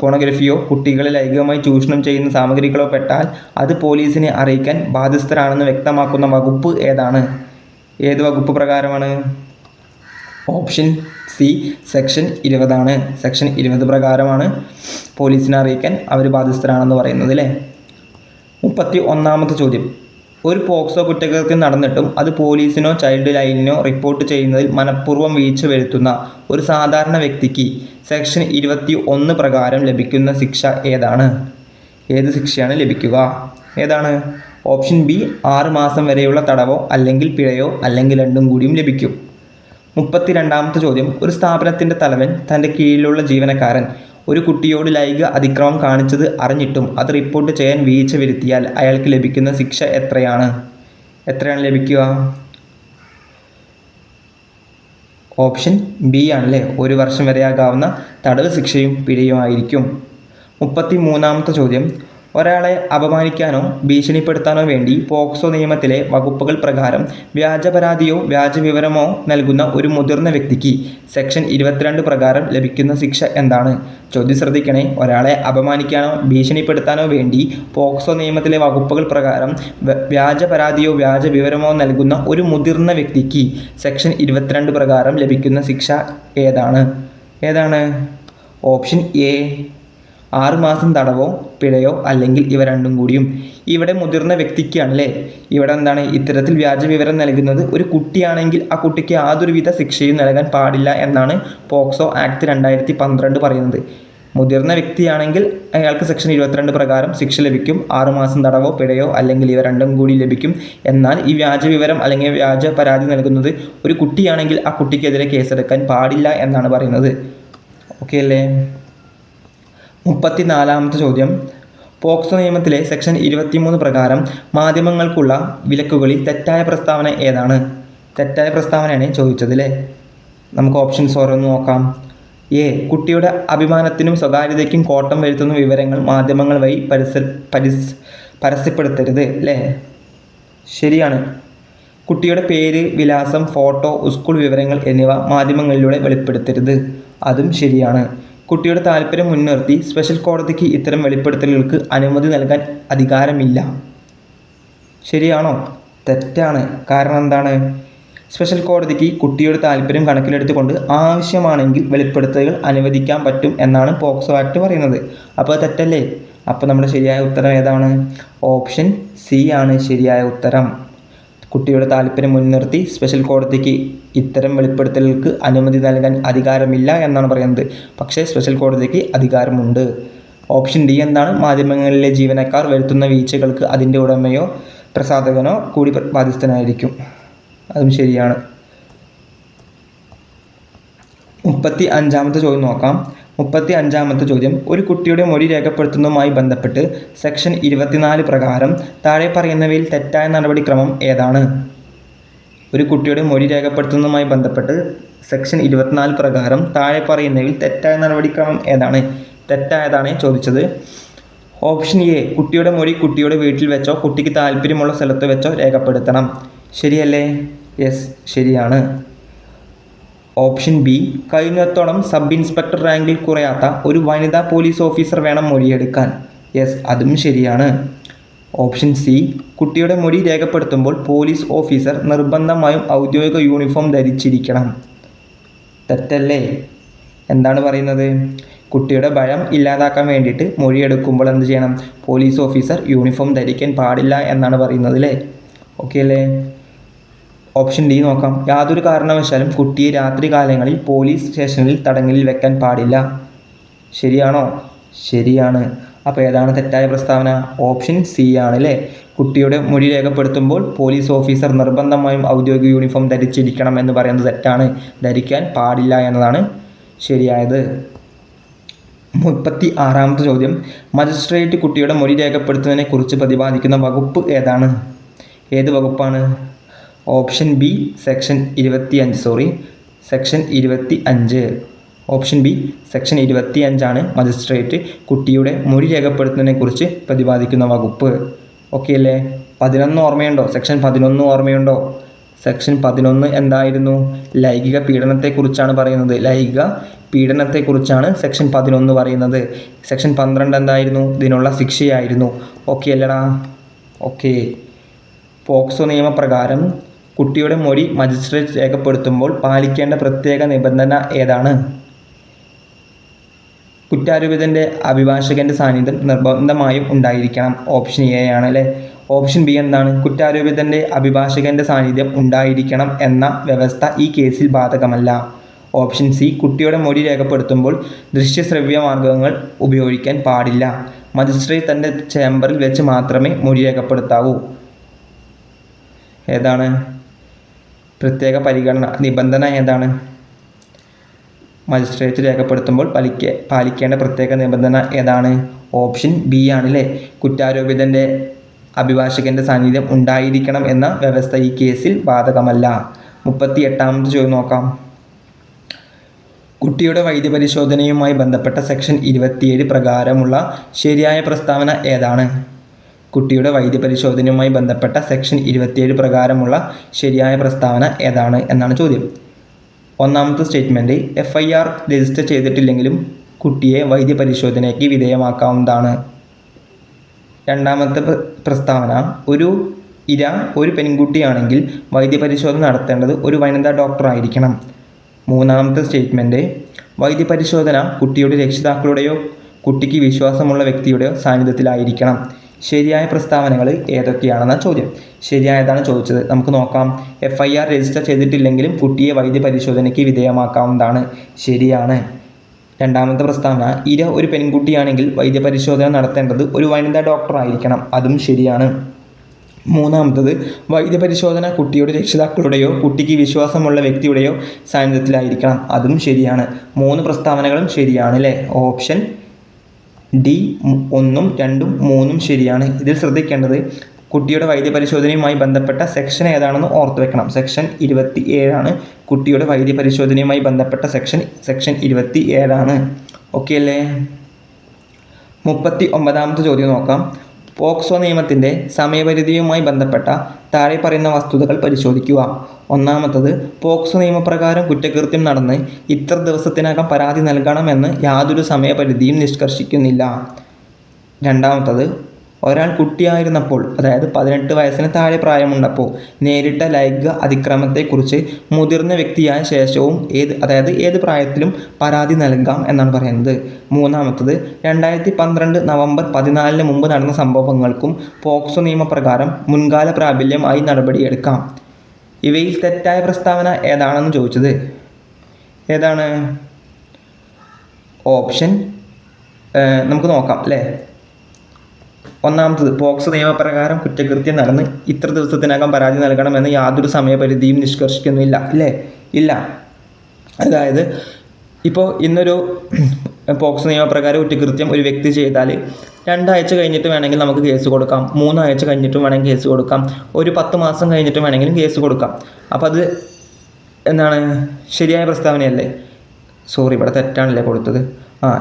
പോണോഗ്രഫിയോ കുട്ടികളെ ലൈംഗികമായി ചൂഷണം ചെയ്യുന്ന സാമഗ്രികളോ പെട്ടാൽ അത് പോലീസിനെ അറിയിക്കാൻ ബാധ്യസ്ഥരാണെന്ന് വ്യക്തമാക്കുന്ന വകുപ്പ് ഏതാണ്? ഏത് വകുപ്പ് പ്രകാരമാണ്? ഓപ്ഷൻ സി, സെക്ഷൻ 20 ആണ്. സെക്ഷൻ 20 പ്രകാരമാണ് പോലീസിനെ അറിയിക്കാൻ അവർ ബാധ്യസ്ഥരാണെന്ന് പറയുന്നത് അല്ലേ. 31ാമത്തെ ചോദ്യം, ഒരു പോക്സോ കുറ്റകൃത്യം നടന്നിട്ടും അത് പോലീസിനോ ചൈൽഡ് ലൈനിനോ റിപ്പോർട്ട് ചെയ്യുന്നതിൽ മനഃപൂർവ്വം വീഴ്ച വരുത്തുന്ന ഒരു സാധാരണ വ്യക്തിക്ക് സെക്ഷൻ 21 പ്രകാരം ലഭിക്കുന്ന ശിക്ഷ ഏതാണ്? ഏത് ശിക്ഷയാണ് ലഭിക്കുക? ഏതാണ്? ഓപ്ഷൻ ബി, 6 മാസം വരെയുള്ള തടവോ അല്ലെങ്കിൽ പിഴയോ അല്ലെങ്കിൽ രണ്ടും കൂടിയും ലഭിക്കും. 32ാമത്തെ ചോദ്യം, ഒരു സ്ഥാപനത്തിൻ്റെ തലവൻ തൻ്റെ കീഴിലുള്ള ജീവനക്കാരൻ ഒരു കുട്ടിയോട് ലൈംഗിക അതിക്രമം കാണിച്ചത് അറിഞ്ഞിട്ടും അത് റിപ്പോർട്ട് ചെയ്യാൻ വീഴ്ച വരുത്തിയാൽ അയാൾക്ക് ലഭിക്കുന്ന ശിക്ഷ എത്രയാണ് ലഭിക്കുക? ഓപ്ഷൻ ബി ആണല്ലേ, 1 വർഷം വരെയാകാവുന്ന തടവ് ശിക്ഷയും പിഴയുമായിരിക്കും. 33ാമത്തെ ചോദ്യം, ഒരാളെ അപമാനിക്കാനോ ഭീഷണിപ്പെടുത്താനോ വേണ്ടി പോക്സോ നിയമത്തിലെ വകുപ്പുകൾ പ്രകാരം വ്യാജ പരാതിയോ വ്യാജ വിവരമോ നൽകുന്ന ഒരു മുതിർന്ന വ്യക്തിക്ക് സെക്ഷൻ 22 പ്രകാരം ലഭിക്കുന്ന ശിക്ഷ എന്താണ്? ചോദ്യം ശ്രദ്ധിക്കണേ. ഒരാളെ അപമാനിക്കാനോ ഭീഷണിപ്പെടുത്താനോ വേണ്ടി പോക്സോ നിയമത്തിലെ വകുപ്പുകൾ പ്രകാരം വ്യാജ പരാതിയോ വ്യാജ വിവരമോ നൽകുന്ന ഒരു മുതിർന്ന വ്യക്തിക്ക് സെക്ഷൻ 22 പ്രകാരം ലഭിക്കുന്ന ശിക്ഷ ഏതാണ്? ഓപ്ഷൻ എ, 6 മാസം തടവോ പിഴയോ അല്ലെങ്കിൽ ഇവ രണ്ടും കൂടിയും. ഇവിടെ മുതിർന്ന വ്യക്തിക്കാണല്ലേ. ഇവിടെ എന്താണ്, ഇത്തരത്തിൽ വ്യാജ വിവരം നൽകുന്നത് ഒരു കുട്ടിയാണെങ്കിൽ ആ കുട്ടിക്ക് യാതൊരുവിധ ശിക്ഷയും നൽകാൻ പാടില്ല എന്നാണ് പോക്സോ ആക്ട് 2012 പറയുന്നത്. മുതിർന്ന വ്യക്തിയാണെങ്കിൽ അയാൾക്ക് സെക്ഷൻ 22 പ്രകാരം ശിക്ഷ ലഭിക്കും. 6 മാസം തടവോ പിഴയോ അല്ലെങ്കിൽ ഇവ രണ്ടും കൂടി ലഭിക്കും. എന്നാൽ ഈ വ്യാജ വിവരം അല്ലെങ്കിൽ വ്യാജ പരാതി നൽകുന്നത് ഒരു കുട്ടിയാണെങ്കിൽ ആ കുട്ടിക്കെതിരെ കേസെടുക്കാൻ പാടില്ല എന്നാണ് പറയുന്നത്. ഓക്കെ അല്ലേ. 34ാമത്തെ ചോദ്യം, പോക്സോ നിയമത്തിലെ സെക്ഷൻ 23 പ്രകാരം മാധ്യമങ്ങൾക്കുള്ള വിലക്കുകളിൽ തെറ്റായ പ്രസ്താവന ഏതാണ്? തെറ്റായ പ്രസ്താവനയാണ് ചോദിച്ചത് അല്ലേ. നമുക്ക് ഓപ്ഷൻസ് ഓരോന്ന് നോക്കാം. എ, കുട്ടിയുടെ അഭിമാനത്തിനും സ്വകാര്യതയ്ക്കും കോട്ടം വരുത്തുന്ന വിവരങ്ങൾ മാധ്യമങ്ങൾ വഴി പരസ്യപ്പെടുത്തരുത് അല്ലേ. ശരിയാണ്. കുട്ടിയുടെ പേര്, വിലാസം, ഫോട്ടോ, സ്കൂൾ വിവരങ്ങൾ എന്നിവ മാധ്യമങ്ങളിലൂടെ വെളിപ്പെടുത്തരുത്. അതും ശരിയാണ്. കുട്ടിയുടെ താല്പര്യം മുൻനിർത്തി സ്പെഷ്യൽ കോടതിക്ക് ഇത്തരം വെളിപ്പെടുത്തലുകൾക്ക് അനുമതി നൽകാൻ അധികാരമില്ല. ശരിയാണോ? തെറ്റാണ്. കാരണം എന്താണ്? സ്പെഷ്യൽ കോടതിക്ക് കുട്ടിയുടെ താല്പര്യം കണക്കിലെടുത്തുകൊണ്ട് ആവശ്യമാണെങ്കിൽ വെളിപ്പെടുത്തലുകൾ അനുവദിക്കാൻ പറ്റും എന്നാണ് പോക്സോ ആക്ട് പറയുന്നത്. അപ്പോൾ തെറ്റല്ലേ. അപ്പോൾ നമ്മുടെ ശരിയായ ഉത്തരം ഏതാണ്? ഓപ്ഷൻ സി ആണ് ശരിയായ ഉത്തരം. കുട്ടിയുടെ താല്പര്യം മുൻനിർത്തി സ്പെഷ്യൽ കോടതിക്ക് ഇത്തരം വെളിപ്പെടുത്തലുകൾക്ക് അനുമതി നൽകാൻ അധികാരമില്ല എന്നാണ് പറയുന്നത്. പക്ഷേ സ്പെഷ്യൽ കോടതിക്ക് അധികാരമുണ്ട്. ഓപ്ഷൻ ഡി എന്താണ്? മാധ്യമങ്ങളിലെ ജീവനക്കാർ വരുത്തുന്ന വീഴ്ചകൾക്ക് അതിൻ്റെ ഉടമയോ പ്രസാധകനോ കൂടി ബാധ്യസ്ഥനായിരിക്കും. അതും ശരിയാണ്. 35ാമത്തെ ചോദ്യം നോക്കാം. 35ാമത്തെ ചോദ്യം, ഒരു കുട്ടിയുടെ മൊഴി രേഖപ്പെടുത്തുന്നതുമായി ബന്ധപ്പെട്ട് സെക്ഷൻ 24 പ്രകാരം താഴെ പറയുന്നവയിൽ തെറ്റായ നടപടിക്രമം ഏതാണ്? ഒരു കുട്ടിയുടെ മൊഴി രേഖപ്പെടുത്തുന്നതുമായി ബന്ധപ്പെട്ട് സെക്ഷൻ 24 പ്രകാരം താഴെ പറയുന്നവയിൽ തെറ്റായ നടപടിക്രമം ഏതാണ്? തെറ്റായതാണ് ചോദിച്ചത്. ഓപ്ഷൻ എ, കുട്ടിയുടെ മൊഴി കുട്ടിയുടെ വീട്ടിൽ വെച്ചോ കുട്ടിക്ക് താല്പര്യമുള്ള സ്ഥലത്ത് വെച്ചോ രേഖപ്പെടുത്തണം. ശരിയല്ലേ? യെസ്, ശരിയാണ്. ഓപ്ഷൻ ബി, കഴിഞ്ഞത്തോളം സബ് ഇൻസ്പെക്ടർ റാങ്കിൽ കുറയാത്ത ഒരു വനിതാ പോലീസ് ഓഫീസർ വേണം മൊഴിയെടുക്കാൻ. യെസ്, അതും ശരിയാണ്. ഓപ്ഷൻ സി, കുട്ടിയുടെ മൊഴി രേഖപ്പെടുത്തുമ്പോൾ പോലീസ് ഓഫീസർ നിർബന്ധമായും ഔദ്യോഗിക യൂണിഫോം ധരിച്ചിരിക്കണം. തെറ്റല്ലേ? എന്താണ് പറയുന്നത്? കുട്ടിയുടെ ഭയം ഇല്ലാതാക്കാൻ വേണ്ടിയിട്ട് മൊഴിയെടുക്കുമ്പോൾ എന്ത് ചെയ്യണം? പോലീസ് ഓഫീസർ യൂണിഫോം ധരിക്കാൻ പാടില്ല എന്നാണ് പറയുന്നത് അല്ലേ. ഓക്കെ അല്ലേ. ഓപ്ഷൻ ഡി നോക്കാം. യാതൊരു കാരണവശാലും കുട്ടിയെ രാത്രി കാലങ്ങളിൽ പോലീസ് സ്റ്റേഷനിൽ തടങ്കലിൽ വെക്കാൻ പാടില്ല. ശരിയാണോ? ശരിയാണ്. അപ്പോൾ ഏതാണ് തെറ്റായ പ്രസ്താവന? ഓപ്ഷൻ സി ആണ് അല്ലേ. കുട്ടിയുടെ മൊഴി രേഖപ്പെടുത്തുമ്പോൾ പോലീസ് ഓഫീസർ നിർബന്ധമായും ഔദ്യോഗിക യൂണിഫോം ധരിച്ചിരിക്കണം എന്ന് പറയുന്നത് തെറ്റാണ്. ധരിക്കാൻ പാടില്ല എന്നതാണ് ശരിയായത്. 36ാമത്തെ ചോദ്യം, മജിസ്ട്രേറ്റ് കുട്ടിയുടെ മൊഴി രേഖപ്പെടുത്തുന്നതിനെ കുറിച്ച് പ്രതിപാദിക്കുന്ന വകുപ്പ് ഏതാണ്? ഏത് വകുപ്പാണ്? Option B section 25. Option B section 25 magistrate കുട്ടിയുടെ മൊഴി രേഖപ്പെടുത്തുന്നതിനെ കുറിച്ച് പ്രതിപാദിക്കുന്ന വകുപ്പ്. ഓക്കെ അല്ലേ? 11 ഓർമ്മയുണ്ടോ? സെക്ഷൻ 11 ഓർമ്മയുണ്ടോ? സെക്ഷൻ 11 എന്തായിരുന്നു? ലൈംഗിക പീഡനത്തെക്കുറിച്ചാണ് പറയുന്നത്. ലൈംഗിക പീഡനത്തെക്കുറിച്ചാണ് സെക്ഷൻ 11 പറയുന്നത്. സെക്ഷൻ 12 എന്തായിരുന്നു? ഇതിനുള്ള ശിക്ഷയായിരുന്നു. ഓക്കെ അല്ലടാ? ഓക്കെ. പോക്സോ നിയമപ്രകാരം കുട്ടിയുടെ മൊഴി മജിസ്ട്രേറ്റ് രേഖപ്പെടുത്തുമ്പോൾ പാലിക്കേണ്ട പ്രത്യേക നിബന്ധന ഏതാണ്? കുറ്റാരോപിതൻ്റെ അഭിഭാഷകൻ്റെ സാന്നിധ്യം നിർബന്ധമായും ഉണ്ടായിരിക്കണം. ഓപ്ഷൻ എ ആണ് അല്ലേ. ഓപ്ഷൻ ബി എന്താണ്? കുറ്റാരോപിതൻ്റെ അഭിഭാഷകൻ്റെ സാന്നിധ്യം ഉണ്ടായിരിക്കണം എന്ന വ്യവസ്ഥ ഈ കേസിൽ ബാധകമല്ല. ഓപ്ഷൻ സി, കുട്ടിയുടെ മൊഴി രേഖപ്പെടുത്തുമ്പോൾ ദൃശ്യശ്രവ്യ മാർഗങ്ങൾ ഉപയോഗിക്കാൻ പാടില്ല. മജിസ്ട്രേറ്റ് തൻ്റെ ചേംബറിൽ വെച്ച് മാത്രമേ മൊഴി രേഖപ്പെടുത്താവൂ. ഏതാണ് പ്രത്യേക പരിഗണന നിബന്ധന? ഏതാണ്? മജിസ്ട്രേറ്റ് രേഖപ്പെടുത്തുമ്പോൾ പാലിക്കേണ്ട പ്രത്യേക നിബന്ധന ഏതാണ്? ഓപ്ഷൻ ബി ആണ് അല്ലേ. കുറ്റാരോപിതൻ്റെ അഭിഭാഷകൻ്റെ സാന്നിധ്യം ഉണ്ടായിരിക്കണം എന്ന വ്യവസ്ഥ ഈ കേസിൽ ബാധകമല്ല. 38ാമത്തെ ചോദ്യം നോക്കാം. കുട്ടിയുടെ വൈദ്യപരിശോധനയുമായി ബന്ധപ്പെട്ട സെക്ഷൻ 27 പ്രകാരമുള്ള ശരിയായ പ്രസ്താവന ഏതാണ്? കുട്ടിയുടെ വൈദ്യപരിശോധനയുമായി ബന്ധപ്പെട്ട സെക്ഷൻ 27 പ്രകാരമുള്ള ശരിയായ പ്രസ്താവന ഏതാണ് എന്നാണ് ചോദ്യം. ഒന്നാമത്തെ സ്റ്റേറ്റ്മെൻറ്റ്, FIR രജിസ്റ്റർ ചെയ്തിട്ടില്ലെങ്കിലും കുട്ടിയെ വൈദ്യപരിശോധനയ്ക്ക് വിധേയമാക്കാവുന്നതാണ്. രണ്ടാമത്തെ പ്രസ്താവന, ഒരു പെൺകുട്ടിയാണെങ്കിൽ വൈദ്യപരിശോധന നടത്തേണ്ടത് ഒരു വനിതാ ഡോക്ടറായിരിക്കണം. മൂന്നാമത്തെ സ്റ്റേറ്റ്മെൻറ്റ്, വൈദ്യപരിശോധന കുട്ടിയുടെ രക്ഷിതാക്കളുടെയോ കുട്ടിക്ക് വിശ്വാസമുള്ള വ്യക്തിയുടെയോ സാന്നിധ്യത്തിലായിരിക്കണം. ശരിയായ പ്രസ്താവനകൾ ഏതൊക്കെയാണെന്നാണ് ചോദ്യം. ശരിയായതാണ് ചോദിച്ചത്. നമുക്ക് നോക്കാം. FIR രജിസ്റ്റർ ചെയ്തിട്ടില്ലെങ്കിലും കുട്ടിയെ വൈദ്യപരിശോധനയ്ക്ക് വിധേയമാക്കാവുന്നതാണ്. ശരിയാണ്. രണ്ടാമത്തെ പ്രസ്താവന, ഒരു പെൺകുട്ടിയാണെങ്കിൽ വൈദ്യപരിശോധന നടത്തേണ്ടത് ഒരു വനിതാ ഡോക്ടറായിരിക്കണം. അതും ശരിയാണ്. മൂന്നാമത്തത്, വൈദ്യപരിശോധന കുട്ടിയുടെ രക്ഷിതാക്കളുടെയോ കുട്ടിക്ക് വിശ്വാസമുള്ള വ്യക്തിയുടെയോ സാന്നിധ്യത്തിലായിരിക്കണം. അതും ശരിയാണ്. 3 പ്രസ്താവനകളും ശരിയാണ് അല്ലേ. ഓപ്ഷൻ ഡി 1, 2, 3 ശരിയാണ്. ഇതിൽ ശ്രദ്ധിക്കേണ്ടത് കുട്ടിയുടെ വൈദ്യപരിശോധനയുമായി ബന്ധപ്പെട്ട സെക്ഷൻ ഏതാണെന്ന് ഓർത്തു വെക്കണം. സെക്ഷൻ 27 കുട്ടിയുടെ വൈദ്യപരിശോധനയുമായി ബന്ധപ്പെട്ട സെക്ഷൻ 27. ഓക്കെ അല്ലേ? 39ാമത്തെ ചോദ്യം നോക്കാം. പോക്സോ നിയമത്തിൻ്റെ സമയപരിധിയുമായി ബന്ധപ്പെട്ട താഴെ പറയുന്ന വസ്തുതകൾ പരിശോധിക്കുക. ഒന്നാമത്തത്, പോക്സോ നിയമപ്രകാരം കുറ്റകൃത്യം നടന്ന് ഇത്ര ദിവസത്തിനകം പരാതി നൽകണമെന്ന് യാതൊരു സമയപരിധിയും നിഷ്കർഷിക്കുന്നില്ല. രണ്ടാമത്തത്, ഒരാൾ കുട്ടിയായിരുന്നപ്പോൾ, അതായത് 18 വയസ്സിന് താഴെ പ്രായമുണ്ടപ്പോൾ നേരിട്ട ലൈംഗിക അതിക്രമത്തെക്കുറിച്ച് മുതിർന്ന വ്യക്തിയായ ശേഷവും ഏത് പ്രായത്തിലും പരാതി നൽകാം എന്നാണ് പറയുന്നത്. മൂന്നാമത്തത്, 2012 നവംബർ 14 മുമ്പ് നടന്ന സംഭവങ്ങൾക്കും പോക്സോ നിയമപ്രകാരം മുൻകാല പ്രാബല്യമായി നടപടിയെടുക്കാം. ഇവയിൽ തെറ്റായ പ്രസ്താവന ഏതാണെന്ന് ചോദിച്ചത്. ഏതാണ്? ഓപ്ഷൻ നമുക്ക് നോക്കാം അല്ലേ. ഒന്നാമത്തത്, പോക്സോ നിയമപ്രകാരം കുറ്റകൃത്യം നടന്ന് ഇത്ര ദിവസത്തിനകം പരാതി നൽകണമെന്ന് യാതൊരു സമയപരിധിയും നിഷ്കർഷിക്കുന്നില്ല. ഇല്ല. അതായത് ഇപ്പോൾ ഇന്നൊരു പോക്സോ നിയമപ്രകാരം കുറ്റകൃത്യം ഒരു വ്യക്തി ചെയ്താൽ 2 ആഴ്ച കഴിഞ്ഞിട്ട് വേണമെങ്കിൽ നമുക്ക് കേസ് കൊടുക്കാം. 3 ആഴ്ച കഴിഞ്ഞിട്ടും വേണമെങ്കിൽ കേസ് കൊടുക്കാം. ഒരു 10 മാസം കഴിഞ്ഞിട്ടും വേണമെങ്കിലും കേസ് കൊടുക്കാം. അപ്പോൾ അത് എന്താണ്? ശരിയായ പ്രസ്താവനയല്ലേ? സോറി, ഇവിടെ തെറ്റാണല്ലേ കൊടുത്തത്.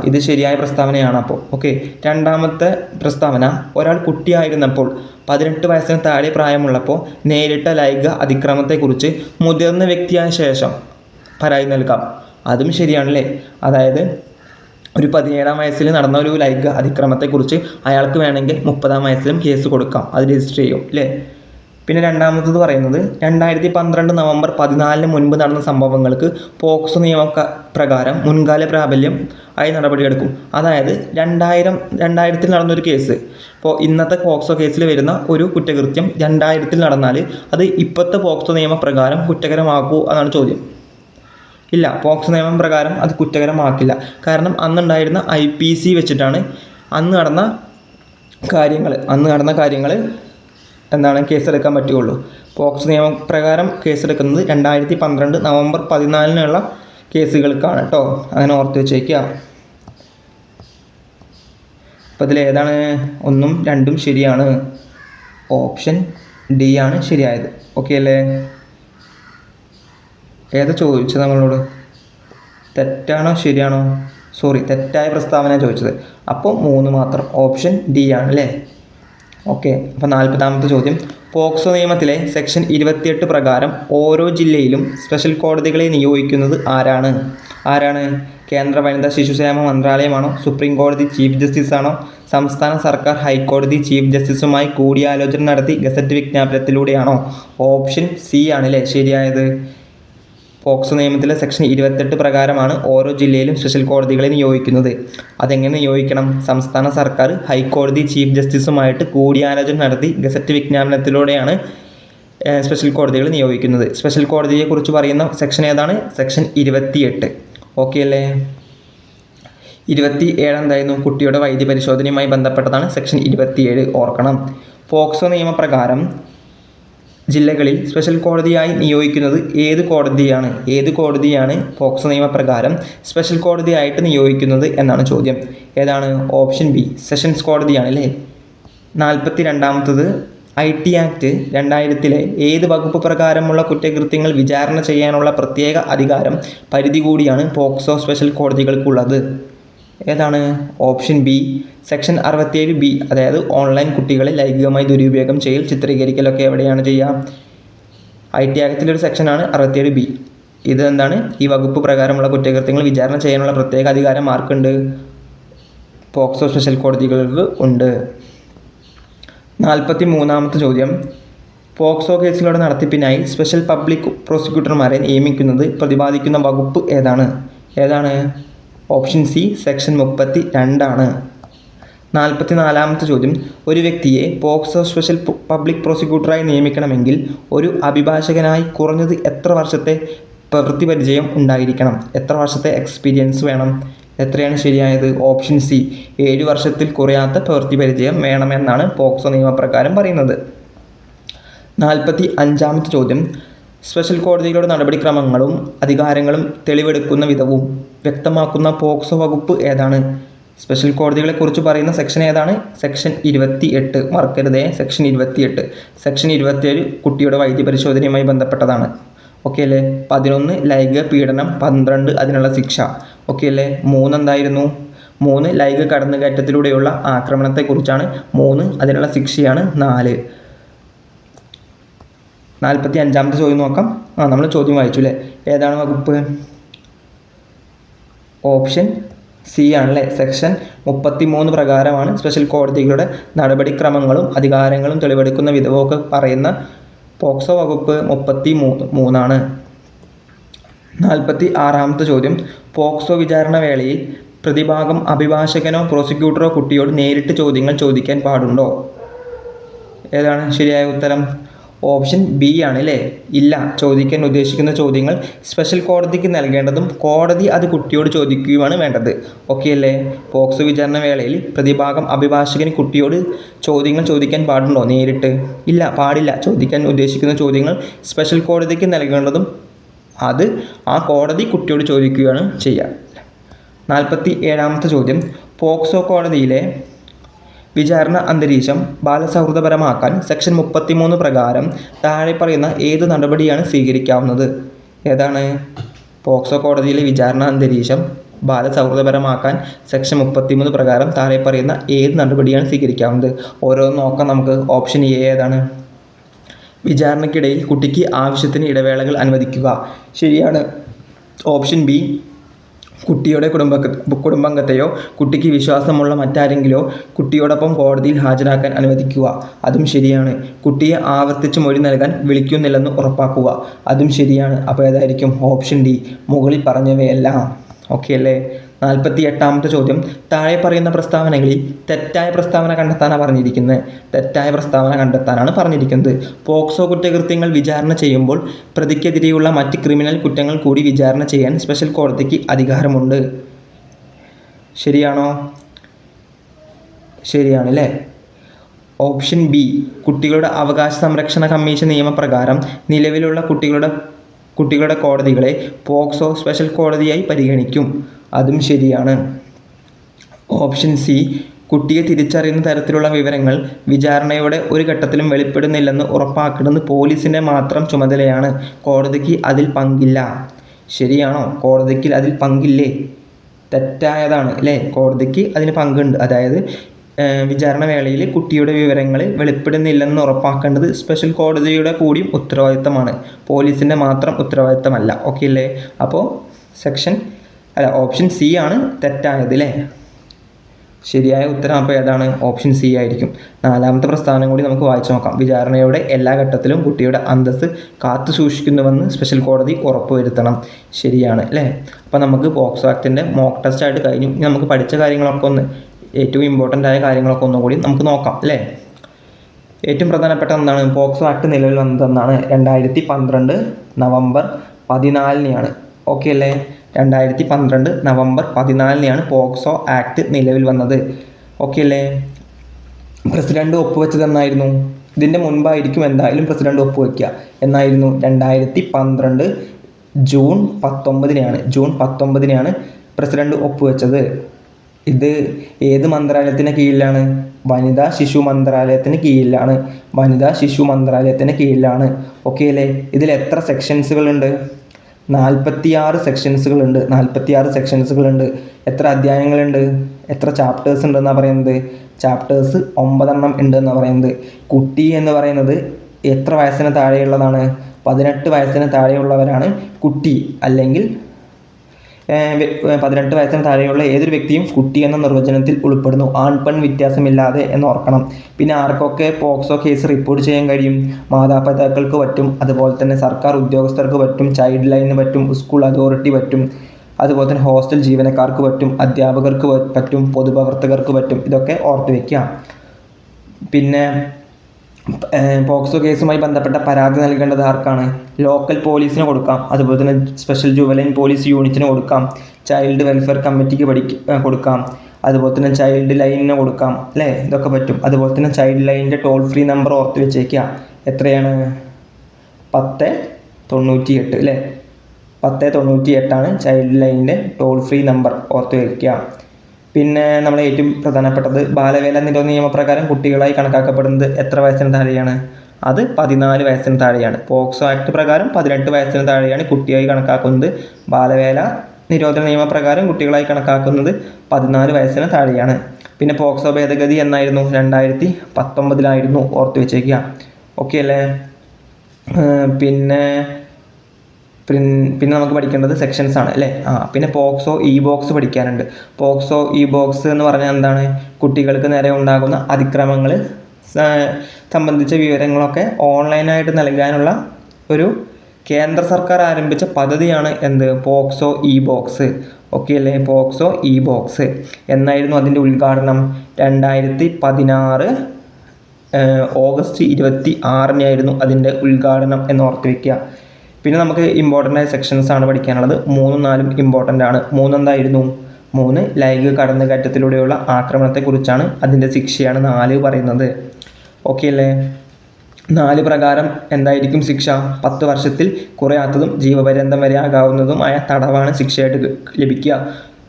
ഇത് ശരിയായ പ്രസ്താവനയാണ്. അപ്പോൾ ഓക്കെ. രണ്ടാമത്തെ പ്രസ്താവന, ഒരാൾ കുട്ടിയായിരുന്നപ്പോൾ 18 വയസ്സിന് താഴെ പ്രായമുള്ളപ്പോൾ നേരിട്ട ലൈംഗിക അതിക്രമത്തെക്കുറിച്ച് മുതിർന്ന വ്യക്തിയായ ശേഷം പരാതി നൽകാം. അതും ശരിയാണല്ലേ. അതായത് ഒരു 17-ാം വയസ്സിൽ നടന്ന ഒരു ലൈംഗിക അതിക്രമത്തെക്കുറിച്ച് അയാൾക്ക് വേണമെങ്കിൽ 30-ാം വയസ്സിലും കേസ് കൊടുക്കാം. അത് രജിസ്റ്റർ ചെയ്യും അല്ലേ. പിന്നെ രണ്ടാമത്തത് പറയുന്നത്, 2012 നവംബർ 14 മുൻപ് നടന്ന സംഭവങ്ങൾക്ക് പോക്സോ നിയമപ്രകാരം മുൻകാല പ്രാബല്യം ആയി നടപടിയെടുക്കും. അതായത് 2000-ൽ നടന്നൊരു കേസ്, ഇപ്പോൾ ഇന്നത്തെ പോക്സോ കേസിൽ വരുന്ന ഒരു കുറ്റകൃത്യം 2000-ൽ നടന്നാൽ അത് ഇപ്പോഴത്തെ പോക്സോ നിയമപ്രകാരം കുറ്റകരമാക്കൂ എന്നാണ് ചോദ്യം. ഇല്ല, പോക്സോ നിയമം പ്രകാരം അത് കുറ്റകരമാക്കില്ല. കാരണം അന്നുണ്ടായിരുന്ന IPC വെച്ചിട്ടാണ് അന്ന് നടന്ന കാര്യങ്ങൾ എന്താണ് കേസെടുക്കാൻ പറ്റുകയുള്ളൂ. പോക്സോ നിയമപ്രകാരം കേസെടുക്കുന്നത് 2012 നവംബർ 14 കേസുകൾക്കാണ് കേട്ടോ. അങ്ങനെ ഓർത്ത് വെച്ചേക്കുക. അപ്പോൾ ഇതിൽ ഏതാണ് 1ഉം 2ഉം ശരിയാണ്. ഓപ്ഷൻ ഡി ആണ് ശരിയായത്. ഓക്കെ അല്ലേ? ഏതാ ചോദിച്ചത് നമ്മളോട്? തെറ്റാണോ ശരിയാണോ? സോറി, തെറ്റായ പ്രസ്താവന ചോദിച്ചത്. അപ്പോൾ 3 മാത്രം. ഓപ്ഷൻ ഡി ആണ് അല്ലേ? ഓക്കെ. അപ്പോൾ 40ാമത്തെ ചോദ്യം, പോക്സോ നിയമത്തിലെ സെക്ഷൻ 28 പ്രകാരം ഓരോ ജില്ലയിലും സ്പെഷ്യൽ കോടതികളെ നിയോഗിക്കുന്നത് ആരാണ്? കേന്ദ്ര വനിതാ ശിശുക്ഷേമ മന്ത്രാലയമാണോ? സുപ്രീം കോടതി ചീഫ് ജസ്റ്റിസ് ആണോ? സംസ്ഥാന സർക്കാർ ഹൈക്കോടതി ചീഫ് ജസ്റ്റിസുമായി കൂടിയാലോചന നടത്തി ഗസറ്റ് വിജ്ഞാപനത്തിലൂടെയാണോ? ഓപ്ഷൻ സി ആണല്ലേ ശരിയായത്. പോക്സോ നിയമത്തിലെ സെക്ഷൻ 28 പ്രകാരമാണ് ഓരോ ജില്ലയിലും സ്പെഷ്യൽ കോടതികളെ നിയോഗിക്കുന്നത്. അതെങ്ങനെ നിയോഗിക്കണം? സംസ്ഥാന സർക്കാർ ഹൈക്കോടതി ചീഫ് ജസ്റ്റിസുമായിട്ട് കൂടിയാലോചന നടത്തി ഗസറ്റ് വിജ്ഞാപനത്തിലൂടെയാണ് സ്പെഷ്യൽ കോടതികൾ നിയോഗിക്കുന്നത്. സ്പെഷ്യൽ കോടതിയെക്കുറിച്ച് പറയുന്ന സെക്ഷൻ ഏതാണ്? സെക്ഷൻ 28. ഓക്കെ അല്ലേ? 27 എന്തായിരുന്നു? കുട്ടിയുടെ വൈദ്യപരിശോധനയുമായി ബന്ധപ്പെട്ടതാണ് സെക്ഷൻ 27. ഓർക്കണം. പോക്സോ നിയമപ്രകാരം ജില്ലകളിൽ സ്പെഷ്യൽ കോടതിയായി നിയോഗിക്കുന്നത് ഏത് കോടതിയാണ് പോക്സോ നിയമപ്രകാരം സ്പെഷ്യൽ കോടതിയായിട്ട് നിയോഗിക്കുന്നത് എന്നാണ് ചോദ്യം. ഏതാണ്? ഓപ്ഷൻ ബി, സെഷൻസ് കോടതിയാണ് അല്ലേ? 42ാമത്തത്, IT ആക്ട് 2000 ഏത് വകുപ്പ് പ്രകാരമുള്ള കുറ്റകൃത്യങ്ങൾ വിചാരണ ചെയ്യാനുള്ള പ്രത്യേക അധികാരം പരിധി കൂടിയാണ് പോക്സോ സ്പെഷ്യൽ കോടതികൾക്കുള്ളത്? ഏതാണ്? Option B, section 67B. അതായത് ഓൺലൈൻ കുട്ടികളെ ലൈംഗികമായി ദുരുപയോഗം ചെയ്യൽ, ചിത്രീകരിക്കലൊക്കെ എവിടെയാണ് ചെയ്യുക? IT ആക്ടിലൊരു സെക്ഷനാണ് 67B. ഇത് എന്താണ്? ഈ വകുപ്പ് പ്രകാരമുള്ള കുറ്റകൃത്യങ്ങൾ വിചാരണ ചെയ്യാനുള്ള പ്രത്യേക അധികാരം ആർക്കുണ്ട്? പോക്സോ സ്പെഷ്യൽ കോടതികൾക്ക് ഉണ്ട്. 43ാമത്തെ ചോദ്യം, പോക്സോ കേസുകളുടെ നടത്തിപ്പിനായി സ്പെഷ്യൽ പബ്ലിക് പ്രോസിക്യൂട്ടർമാരെ നിയമിക്കുന്നത് പ്രതിപാദിക്കുന്ന വകുപ്പ് ഏതാണ്? ഓപ്ഷൻ സി, സെക്ഷൻ 32 ആണ്. 44ാമത്തെ ചോദ്യം, ഒരു വ്യക്തിയെ പോക്സോ സ്പെഷ്യൽ പബ്ലിക് പ്രോസിക്യൂട്ടറായി നിയമിക്കണമെങ്കിൽ ഒരു അഭിഭാഷകനായി കുറഞ്ഞത് എത്ര വർഷത്തെ പ്രവൃത്തി പരിചയം ഉണ്ടായിരിക്കണം? എത്ര വർഷത്തെ എക്സ്പീരിയൻസ് വേണം? എത്രയാണ് ശരിയായത്? ഓപ്ഷൻ സി, 7 വർഷത്തിൽ കുറയാത്ത പ്രവൃത്തി പരിചയം വേണമെന്നാണ് പോക്സോ നിയമപ്രകാരം പറയുന്നത്. 45ാമത്തെ ചോദ്യം, സ്പെഷ്യൽ കോടതികളുടെ നടപടിക്രമങ്ങളും അധികാരങ്ങളും തെളിവെടുക്കുന്ന വിധവും വ്യക്തമാക്കുന്ന പോക്സോ വകുപ്പ് ഏതാണ്? സ്പെഷ്യൽ കോടതികളെക്കുറിച്ച് പറയുന്ന സെക്ഷൻ ഏതാണ്? സെക്ഷൻ 28. മറക്കരുതേ, സെക്ഷൻ 28. സെക്ഷൻ 27 കുട്ടിയുടെ വൈദ്യപരിശോധനയുമായി ബന്ധപ്പെട്ടതാണ്. ഓക്കെ അല്ലേ? 11 ലൈംഗിക പീഡനം, 12 അതിനുള്ള ശിക്ഷ. ഓക്കെ അല്ലേ? 3 എന്തായിരുന്നു? 3 ലൈംഗിക കടന്നുകയറ്റത്തിലൂടെയുള്ള ആക്രമണത്തെക്കുറിച്ചാണ്. 3 അതിനുള്ള ശിക്ഷയാണ്. 4. 45ാമത്തെ ചോദ്യം നോക്കാം. നമ്മൾ ചോദ്യം വായിച്ചു അല്ലേ? ഏതാണ് വകുപ്പ്? ഓപ്ഷൻ സി ആണല്ലേ. സെക്ഷൻ 33 പ്രകാരമാണ് സ്പെഷ്യൽ കോടതികളുടെ നടപടിക്രമങ്ങളും അധികാരങ്ങളും തെളിവെടുക്കുന്ന വിധവും ഒക്കെ പറയുന്ന പോക്സോ വകുപ്പ് 33 ആണ്. 46ാമത്തെ ചോദ്യം, പോക്സോ വിചാരണ വേളയിൽ പ്രതിഭാഗം അഭിഭാഷകനോ പ്രോസിക്യൂട്ടറോ കുട്ടിയോട് നേരിട്ട് ചോദ്യങ്ങൾ ചോദിക്കാൻ പാടുണ്ടോ? ഏതാണ് ശരിയായ ഉത്തരം? ഓപ്ഷൻ ബി ആണ് അല്ലേ? ഇല്ല. ചോദിക്കാൻ ഉദ്ദേശിക്കുന്ന ചോദ്യങ്ങൾ സ്പെഷ്യൽ കോടതിക്ക് നൽകേണ്ടതും കോടതി അത് കുട്ടിയോട് ചോദിക്കുകയുമാണ് വേണ്ടത്. ഓക്കെ അല്ലേ? പോക്സോ വിചാരണ വേളയിൽ പ്രതിഭാഗം അഭിഭാഷകന് കുട്ടിയോട് ചോദ്യങ്ങൾ ചോദിക്കാൻ പാടുണ്ടോ നേരിട്ട്? ഇല്ല, പാടില്ല. ചോദിക്കാൻ ഉദ്ദേശിക്കുന്ന ചോദ്യങ്ങൾ സ്പെഷ്യൽ കോടതിക്ക് നൽകേണ്ടതും അത് ആ കോടതി കുട്ടിയോട് ചോദിക്കുകയാണ് ചെയ്യുക. 47ാമത്തെ ചോദ്യം, പോക്സോ കോടതിയിലെ വിചാരണ അന്തരീക്ഷം ബാലസൗഹൃദപരമാക്കാൻ സെക്ഷൻ 33 പ്രകാരം താഴെ പറയുന്ന ഏത് നടപടിയാണ് സ്വീകരിക്കാവുന്നത്? ഏതാണ്? പോക്സോ കോടതിയിലെ വിചാരണ അന്തരീക്ഷം ബാലസൗഹൃദപരമാക്കാൻ സെക്ഷൻ 33 പ്രകാരം താഴെ പറയുന്ന ഏത് നടപടിയാണ് സ്വീകരിക്കാവുന്നത്? ഓരോന്ന് നോക്കാം നമുക്ക്. ഓപ്ഷൻ എ ഏതാണ്? വിചാരണയ്ക്കിടയിൽ കുട്ടിക്ക് ആവശ്യത്തിന് ഇടവേളകൾ അനുവദിക്കുക. ശരിയാണ്. ഓപ്ഷൻ ബി, കുട്ടിയുടെ കുടുംബാംഗത്തെയോ കുട്ടിക്ക് വിശ്വാസമുള്ള മറ്റാരെങ്കിലോ കുട്ടിയോടൊപ്പം കോടതിയിൽ ഹാജരാക്കാൻ അനുവദിക്കുക. അതും ശരിയാണ്. കുട്ടിയെ ആവർത്തിച്ച് മൊഴി നൽകാൻ വിളിക്കുന്നില്ലെന്ന് ഉറപ്പാക്കുക. അതും ശരിയാണ്. അപ്പോൾ ഏതായിരിക്കും? ഓപ്ഷൻ ഡി, മുകളിൽ പറഞ്ഞവയെല്ലാം. ഓക്കെ അല്ലേ? 48ാമത്തെ ചോദ്യം, താഴെ പറയുന്ന പ്രസ്താവനകളിൽ തെറ്റായ പ്രസ്താവന കണ്ടെത്താനാണ് പറഞ്ഞിരിക്കുന്നത്. തെറ്റായ പ്രസ്താവന കണ്ടെത്താനാണ് പറഞ്ഞിരിക്കുന്നത്. പോക്സോ കുറ്റകൃത്യങ്ങൾ വിചാരണ ചെയ്യുമ്പോൾ പ്രതിക്കെതിരെയുള്ള മറ്റ് ക്രിമിനൽ കുറ്റങ്ങൾ കൂടി വിചാരണ ചെയ്യാൻ സ്പെഷ്യൽ കോടതിക്ക് അധികാരമുണ്ട്. ശരിയാണോ? ശരിയാണല്ലേ. ഓപ്ഷൻ ബി, കുട്ടികളുടെ അവകാശ സംരക്ഷണ കമ്മീഷൻ നിയമപ്രകാരം നിലവിലുള്ള കുട്ടികളുടെ കോടതികളെ പോക്സോ സ്പെഷ്യൽ കോടതിയായി പരിഗണിക്കും. അതും ശരിയാണ്. ഓപ്ഷൻ സി, കുട്ടിയെ തിരിച്ചറിയുന്ന തരത്തിലുള്ള വിവരങ്ങൾ വിചാരണയുടെ ഒരു ഘട്ടത്തിലും വെളിപ്പെടുന്നില്ലെന്ന് ഉറപ്പാക്കുന്നത് പോലീസിൻ്റെ മാത്രം ചുമതലയാണ്. കോടതിക്ക് അതിൽ പങ്കില്ല. ശരിയാണോ? കോടതിക്ക് അതിൽ പങ്കില്ലേ? തെറ്റായതാണ് അല്ലേ. കോടതിക്ക് അതിന് പങ്കുണ്ട്. അതായത് വിചാരണ വേളയിൽ കുട്ടിയുടെ വിവരങ്ങൾ വെളിപ്പെടുന്നില്ലെന്ന് ഉറപ്പാക്കേണ്ടത് സ്പെഷ്യൽ കോടതിയുടെ കൂടിയും ഉത്തരവാദിത്തമാണ്, പോലീസിൻ്റെ മാത്രം ഉത്തരവാദിത്തമല്ല. ഓക്കെ അല്ലേ? അപ്പോൾ ഓപ്ഷൻ സി ആണ് തെറ്റായത് അല്ലേ. ശരിയായ ഉത്തരം അപ്പോൾ ഏതാണ്? ഓപ്ഷൻ സി ആയിരിക്കും. 4ാമത്തെ പ്രസ്താവന കൂടി നമുക്ക് വായിച്ചു നോക്കാം. വിചാരണയുടെ എല്ലാ ഘട്ടത്തിലും കുട്ടിയുടെ അന്തസ്സ് കാത്തു സൂക്ഷിക്കുന്നുവെന്ന് സ്പെഷ്യൽ കോടതി ഉറപ്പുവരുത്തണം. ശരിയാണ് അല്ലേ. അപ്പോൾ നമുക്ക് പോക്സോ ആക്ടിൻ്റെ മോക്ക് ടെസ്റ്റ് ആയിട്ട് കഴിഞ്ഞു. ഇനി നമുക്ക് പഠിച്ച കാര്യങ്ങളൊക്കെ ഏറ്റവും ഇമ്പോർട്ടൻ്റ് ആയ കാര്യങ്ങളൊക്കെ ഒന്നുകൂടി നമുക്ക് നോക്കാം അല്ലേ. ഏറ്റവും പ്രധാനപ്പെട്ട എന്താണ്? പോക്സോ ആക്ട് നിലവിൽ വന്നതെന്നാണ് 2012 നവംബർ 14-നാണ്. ഓക്കെ അല്ലേ. 2012 നവംബർ 14-നാണ് പോക്സോ ആക്ട് നിലവിൽ വന്നത്. ഓക്കെ അല്ലേ. പ്രസിഡന്റ് ഒപ്പുവെച്ചത് എന്നായിരുന്നു? ഇതിൻ്റെ മുൻപായിരിക്കും എന്തായാലും പ്രസിഡന്റ് ഒപ്പുവെക്കുക. എന്നായിരുന്നു? 2012 ജൂൺ 19-നാണ്. ജൂൺ 19-നാണ് പ്രസിഡന്റ് ഒപ്പുവെച്ചത്. ഇത് ഏത് മന്ത്രാലയത്തിന് കീഴിലാണ്? വനിതാ ശിശു മന്ത്രാലയത്തിന് കീഴിലാണ്. വനിതാ ശിശു മന്ത്രാലയത്തിന് കീഴിലാണ്. ഓക്കെ അല്ലേ. ഇതിൽ എത്ര സെക്ഷൻസുകളുണ്ട്? 46 സെക്ഷൻസുകളുണ്ട്. 46 സെക്ഷൻസുകളുണ്ട്. എത്ര അധ്യായങ്ങളുണ്ട്? എത്ര ചാപ്റ്റേഴ്സ് ഉണ്ടെന്നാണ് പറയുന്നത്? ചാപ്റ്റേഴ്സ് 9 ഉണ്ടെന്നാണ് പറയുന്നത്. കുട്ടി എന്ന് പറയുന്നത് എത്ര വയസ്സിന് താഴെയുള്ളതാണ്? 18 വയസ്സിന് താഴെയുള്ളവരാണ് കുട്ടി. അല്ലെങ്കിൽ 18 വയസ്സിന് താഴെയുള്ള ഏതൊരു വ്യക്തിയും കുട്ടി എന്ന നിർവചനത്തിൽ ഉൾപ്പെടുന്നു. ആൺ പെൺ വ്യത്യാസമില്ലാതെ എന്ന് ഓർക്കണം. പിന്നെ ആർക്കൊക്കെ പോക്സോ കേസ് റിപ്പോർട്ട് ചെയ്യാൻ കഴിയും? മാതാപിതാക്കൾക്ക് പറ്റും, അതുപോലെ തന്നെ സർക്കാർ ഉദ്യോഗസ്ഥർക്ക് പറ്റും, ചൈൽഡ് ലൈനിന് പറ്റും, സ്കൂൾ അതോറിറ്റി പറ്റും, അതുപോലെ തന്നെ ഹോസ്റ്റൽ ജീവനക്കാർക്ക് പറ്റും, അധ്യാപകർക്ക് പറ്റും, പൊതുപ്രവർത്തകർക്ക് പറ്റും. ഇതൊക്കെ ഓർത്ത് വയ്ക്കുക. പിന്നെ പോക്സോ കേസുമായി ബന്ധപ്പെട്ട പരാതി നൽകേണ്ടത് ആർക്കാണ്? ലോക്കൽ പോലീസിന് കൊടുക്കാം, അതുപോലെ തന്നെ സ്പെഷ്യൽ ജുവലൈൻ പോലീസ് യൂണിറ്റിന് കൊടുക്കാം, ചൈൽഡ് വെൽഫെയർ കമ്മിറ്റിക്ക് കൊടുക്കാം, അതുപോലെ തന്നെ ചൈൽഡ് ലൈനിന് കൊടുക്കാം അല്ലേ. ഇതൊക്കെ പറ്റും. അതുപോലെ തന്നെ ചൈൽഡ് ലൈനിൻ്റെ ടോൾ ഫ്രീ നമ്പർ ഓർത്ത് വെച്ചേക്കുക. എത്രയാണ്? 1098 അല്ലേ. 1098 ചൈൽഡ് ലൈനിൻ്റെ ടോൾ ഫ്രീ നമ്പർ ഓർത്ത് വയ്ക്കുക. പിന്നെ നമ്മൾ ഏറ്റവും പ്രധാനപ്പെട്ടത് ബാലവേല നിരോധന നിയമപ്രകാരം കുട്ടികളായി കണക്കാക്കപ്പെടുന്നത് എത്ര വയസ്സിന് താഴെയാണ്? അത് 14 വയസ്സിന് താഴെയാണ്. പോക്സോ ആക്ട് പ്രകാരം 18 വയസ്സിന് താഴെയാണ് കുട്ടിയായി കണക്കാക്കുന്നത്. ബാലവേല നിരോധന നിയമപ്രകാരം കുട്ടികളായി കണക്കാക്കുന്നത് 14 വയസ്സിന് താഴെയാണ്. പിന്നെ പോക്സോ ഭേദഗതി എന്നായിരുന്നു? 2019 ഓർത്ത് വെച്ചേക്കുക. ഓക്കെ അല്ലേ. പിന്നെ നമുക്ക് പഠിക്കേണ്ടത് സെക്ഷൻസ് ആണ് അല്ലേ. പിന്നെ പോക്സോ ഇ ബോക്സ് പഠിക്കാനുണ്ട്. പോക്സോ ഇ ബോക്സ് എന്ന് പറഞ്ഞാൽ എന്താണ്? കുട്ടികൾക്ക് നേരെ ഉണ്ടാകുന്ന അതിക്രമങ്ങൾ സംബന്ധിച്ച വിവരങ്ങളൊക്കെ ഓൺലൈനായിട്ട് നൽകാനുള്ള ഒരു കേന്ദ്ര സർക്കാർ ആരംഭിച്ച പദ്ധതിയാണ് എന്ത്? POCSO e box. ഓക്കെ അല്ലേ. പോക്സോ ഇ ബോക്സ് എന്നായിരുന്നു അതിൻ്റെ ഉദ്ഘാടനം? 2016 ഓഗസ്റ്റ് 26-നായിരുന്നു അതിൻ്റെ ഉദ്ഘാടനം എന്ന് ഓർത്ത് വയ്ക്കുക. പിന്നെ നമുക്ക് ഇമ്പോർട്ടൻ്റ് ആയ സെക്ഷൻസ് ആണ് പഠിക്കാനുള്ളത്. 3ഉം 4ഉം ഇമ്പോർട്ടൻ്റ് ആണ്. 3 എന്തായിരുന്നു? 3 ലൈംഗിക കടന്നുകയറ്റത്തിലൂടെയുള്ള ആക്രമണത്തെക്കുറിച്ചാണ്, അതിൻ്റെ ശിക്ഷയാണ് 4 പറയുന്നത്. ഓക്കെ അല്ലേ. 4 പ്രകാരം എന്തായിരിക്കും ശിക്ഷ? 10 വർഷത്തിൽ കുറയാത്തതും ജീവപര്യന്തം വരെ ആകാവുന്നതുമായ തടവാണ് ശിക്ഷയായിട്ട് ലഭിക്കുക.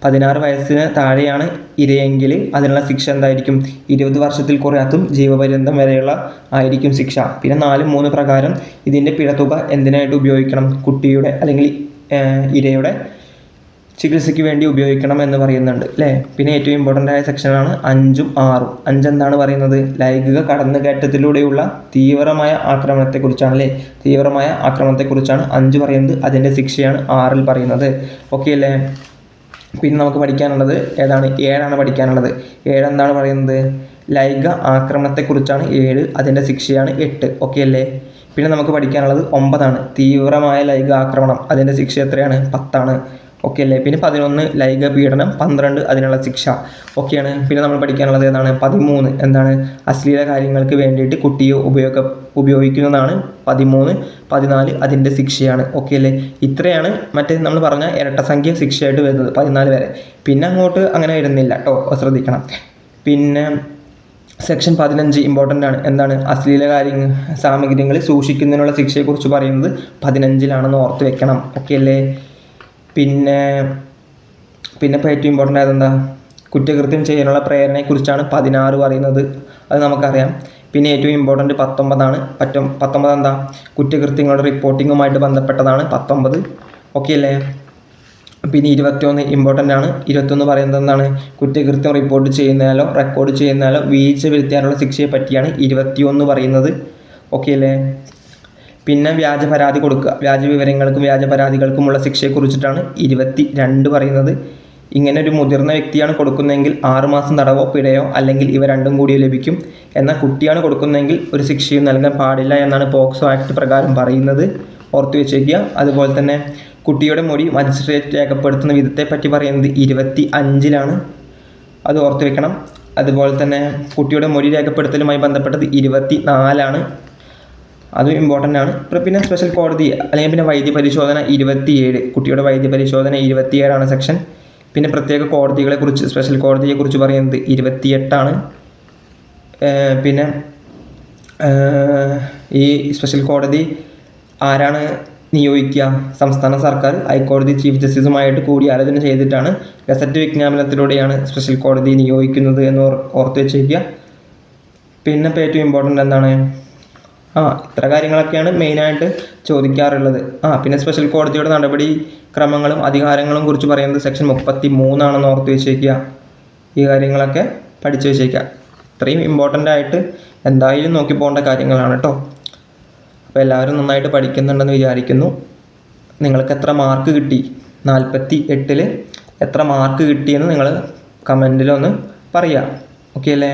16 വയസ്സിന് താഴെയാണ് ഇരയെങ്കിൽ അതിനുള്ള ശിക്ഷ എന്തായിരിക്കും? 20 വർഷത്തിൽ കുറയാത്തതും ജീവപര്യന്തം വരെയുള്ള ആയിരിക്കും ശിക്ഷ. പിന്നെ 4, 3 പ്രകാരം ഇതിൻ്റെ പിഴത്തുക എന്തിനായിട്ട് ഉപയോഗിക്കണം? കുട്ടിയുടെ അല്ലെങ്കിൽ ഇരയുടെ ചികിത്സയ്ക്ക് വേണ്ടി ഉപയോഗിക്കണം എന്ന് പറയുന്നുണ്ട് അല്ലേ. പിന്നെ ഏറ്റവും ഇമ്പോർട്ടൻ്റ് ആയ സെക്ഷനാണ് 5ഉം 6ഉം. 5 എന്താണ് പറയുന്നത്? ലൈംഗിക കടന്നുകയറ്റത്തിലൂടെയുള്ള തീവ്രമായ ആക്രമണത്തെക്കുറിച്ചാണ് അല്ലേ. തീവ്രമായ ആക്രമണത്തെക്കുറിച്ചാണ് 5 പറയുന്നത്. അതിൻ്റെ ശിക്ഷയാണ് 6 പറയുന്നത്. ഓക്കെ അല്ലേ. പിന്നെ നമുക്ക് പഠിക്കാനുള്ളത് ഏതാണ്? 7 പഠിക്കാനുള്ളത്. 7 എന്താണ് പറയുന്നത്? ലൈംഗിക ആക്രമണത്തെക്കുറിച്ചാണ് 7. അതിൻ്റെ ശിക്ഷയാണ് 8. ഓക്കെ അല്ലേ. പിന്നെ നമുക്ക് പഠിക്കാനുള്ളത് 9 തീവ്രമായ ലൈംഗിക ആക്രമണം. അതിൻ്റെ ശിക്ഷ എത്രയാണ്? 10. ഓക്കെ അല്ലേ. പിന്നെ 11 ലൈംഗിക പീഡനം, 12 അതിനുള്ള ശിക്ഷ. ഓക്കെയാണ്. പിന്നെ നമ്മൾ പഠിക്കാനുള്ളത് ഏതാണ്? 13 എന്താണ്? അശ്ലീല കാര്യങ്ങൾക്ക് വേണ്ടിയിട്ട് കുട്ടിയെ ഉപയോഗിക്കുന്നതാണ് 13. 14 അതിൻ്റെ ശിക്ഷയാണ്. ഓക്കെ അല്ലേ. ഇത്രയാണ് മറ്റേ നമ്മൾ പറഞ്ഞ ഇരട്ടസംഖ്യ ശിക്ഷയായിട്ട് വരുന്നത് 14 വരെ. പിന്നെ അങ്ങോട്ട് അങ്ങനെ വരുന്നില്ല കേട്ടോ, ശ്രദ്ധിക്കണം. പിന്നെ സെക്ഷൻ 15 ഇമ്പോർട്ടൻ്റ് ആണ്. എന്താണ്? അശ്ലീല സാമഗ്രികൾ സൂക്ഷിക്കുന്നതിനുള്ള ശിക്ഷയെക്കുറിച്ച് പറയുന്നത് 15-ലാണെന്ന് ഓർത്ത് വെക്കണം. ഓക്കെ അല്ലേ. പിന്നെ ഇപ്പോൾ ഏറ്റവും ഇമ്പോർട്ടൻ്റ് ആയത് എന്താ? കുറ്റകൃത്യം ചെയ്യാനുള്ള പ്രേരണയെക്കുറിച്ചാണ് 16 പറയുന്നത്. അത് നമുക്കറിയാം. പിന്നെ ഏറ്റവും ഇമ്പോർട്ടൻ്റ് 19 ആണ്. 19 എന്താ? കുറ്റകൃത്യങ്ങളുടെ റിപ്പോർട്ടിങ്ങുമായിട്ട് ബന്ധപ്പെട്ടതാണ് 19. ഓക്കെ അല്ലേ. പിന്നെ 21 ഇമ്പോർട്ടൻ്റ് ആണ്. 21 പറയുന്നത് എന്താണ്? കുറ്റകൃത്യം റിപ്പോർട്ട് ചെയ്യുന്നതിലോ റെക്കോർഡ് ചെയ്യുന്നതിലോ വീഴ്ച വരുത്തിയാലുള്ള ശിക്ഷയെ പറ്റിയാണ് 21 പറയുന്നത്. ഓക്കെ അല്ലേ. പിന്നെ വ്യാജ പരാതി കൊടുക്കുക, വ്യാജ വിവരങ്ങൾക്കും വ്യാജ പരാതികൾക്കുമുള്ള ശിക്ഷയെക്കുറിച്ചിട്ടാണ് 22 പറയുന്നത്. ഇങ്ങനെ ഒരു മുതിർന്ന വ്യക്തിയാണ് കൊടുക്കുന്നതെങ്കിൽ 6 മാസം തടവോ പിഴയോ അല്ലെങ്കിൽ ഇവ രണ്ടും കൂടിയോ ലഭിക്കും. എന്നാൽ കുട്ടിയാണ് കൊടുക്കുന്നതെങ്കിൽ ഒരു ശിക്ഷയും നൽകാൻ പാടില്ല എന്നാണ് പോക്സോ ആക്ട് പ്രകാരം പറയുന്നത്. ഓർത്ത് വെച്ചേക്കുക. അതുപോലെ തന്നെ കുട്ടിയുടെ മൊഴി മജിസ്ട്രേറ്റ് രേഖപ്പെടുത്തുന്ന വിധത്തെപ്പറ്റി പറയുന്നത് 25-ലാണ്. അത് ഓർത്ത് വെക്കണം. അതുപോലെ തന്നെ കുട്ടിയുടെ മൊഴി രേഖപ്പെടുത്തലുമായി ബന്ധപ്പെട്ടത് 24-ആണ്. അതും ഇമ്പോർട്ടൻ്റ് ആണ്. പിന്നെ സ്പെഷ്യൽ കോടതി അല്ലെങ്കിൽ പിന്നെ വൈദ്യ പരിശോധന 27. കുട്ടിയുടെ വൈദ്യ പരിശോധന 27-ആണ് സെക്ഷൻ. പിന്നെ പ്രത്യേക കോടതികളെക്കുറിച്ച്, സ്പെഷ്യൽ കോടതിയെക്കുറിച്ച് പറയുന്നത് 28-ആണ്. പിന്നെ ഈ സ്പെഷ്യൽ കോടതി ആരാണ് നിയോഗിക്കുക? സംസ്ഥാന സർക്കാർ ഹൈക്കോടതി ചീഫ് ജസ്റ്റിസുമായിട്ട് കൂടിയാലോചന ചെയ്തിട്ടാണ് ഗസറ്റ് വിജ്ഞാപനത്തിലൂടെയാണ് സ്പെഷ്യൽ കോടതി നിയോഗിക്കുന്നത് എന്ന് ഓർത്ത് വെച്ചേക്കുക. പിന്നെ ഇപ്പോൾ ഏറ്റവും ഇമ്പോർട്ടൻ്റ് എന്താണ്? ഇത്ര കാര്യങ്ങളൊക്കെയാണ് മെയിനായിട്ട് ചോദിക്കാറുള്ളത്. പിന്നെ സ്പെഷ്യൽ കോടതിയുടെ നടപടി ക്രമങ്ങളും അധികാരങ്ങളും കുറിച്ച് പറയുന്നത് സെക്ഷൻ 33 ആണെന്ന് ഓർത്ത് വെച്ചേക്കുക. ഈ കാര്യങ്ങളൊക്കെ പഠിച്ചു വെച്ചേക്കുക. ഇത്രയും ഇമ്പോർട്ടൻ്റ് ആയിട്ട് എന്തായാലും നോക്കി പോകേണ്ട കാര്യങ്ങളാണ് കേട്ടോ. അപ്പോൾ എല്ലാവരും നന്നായിട്ട് പഠിക്കുന്നുണ്ടെന്ന് വിചാരിക്കുന്നു. നിങ്ങൾക്ക് എത്ര മാർക്ക് കിട്ടി? 48-ൽ എത്ര മാർക്ക് കിട്ടിയെന്ന് നിങ്ങൾ കമൻറ്റിലൊന്ന് പറയുക. ഓക്കെ അല്ലേ.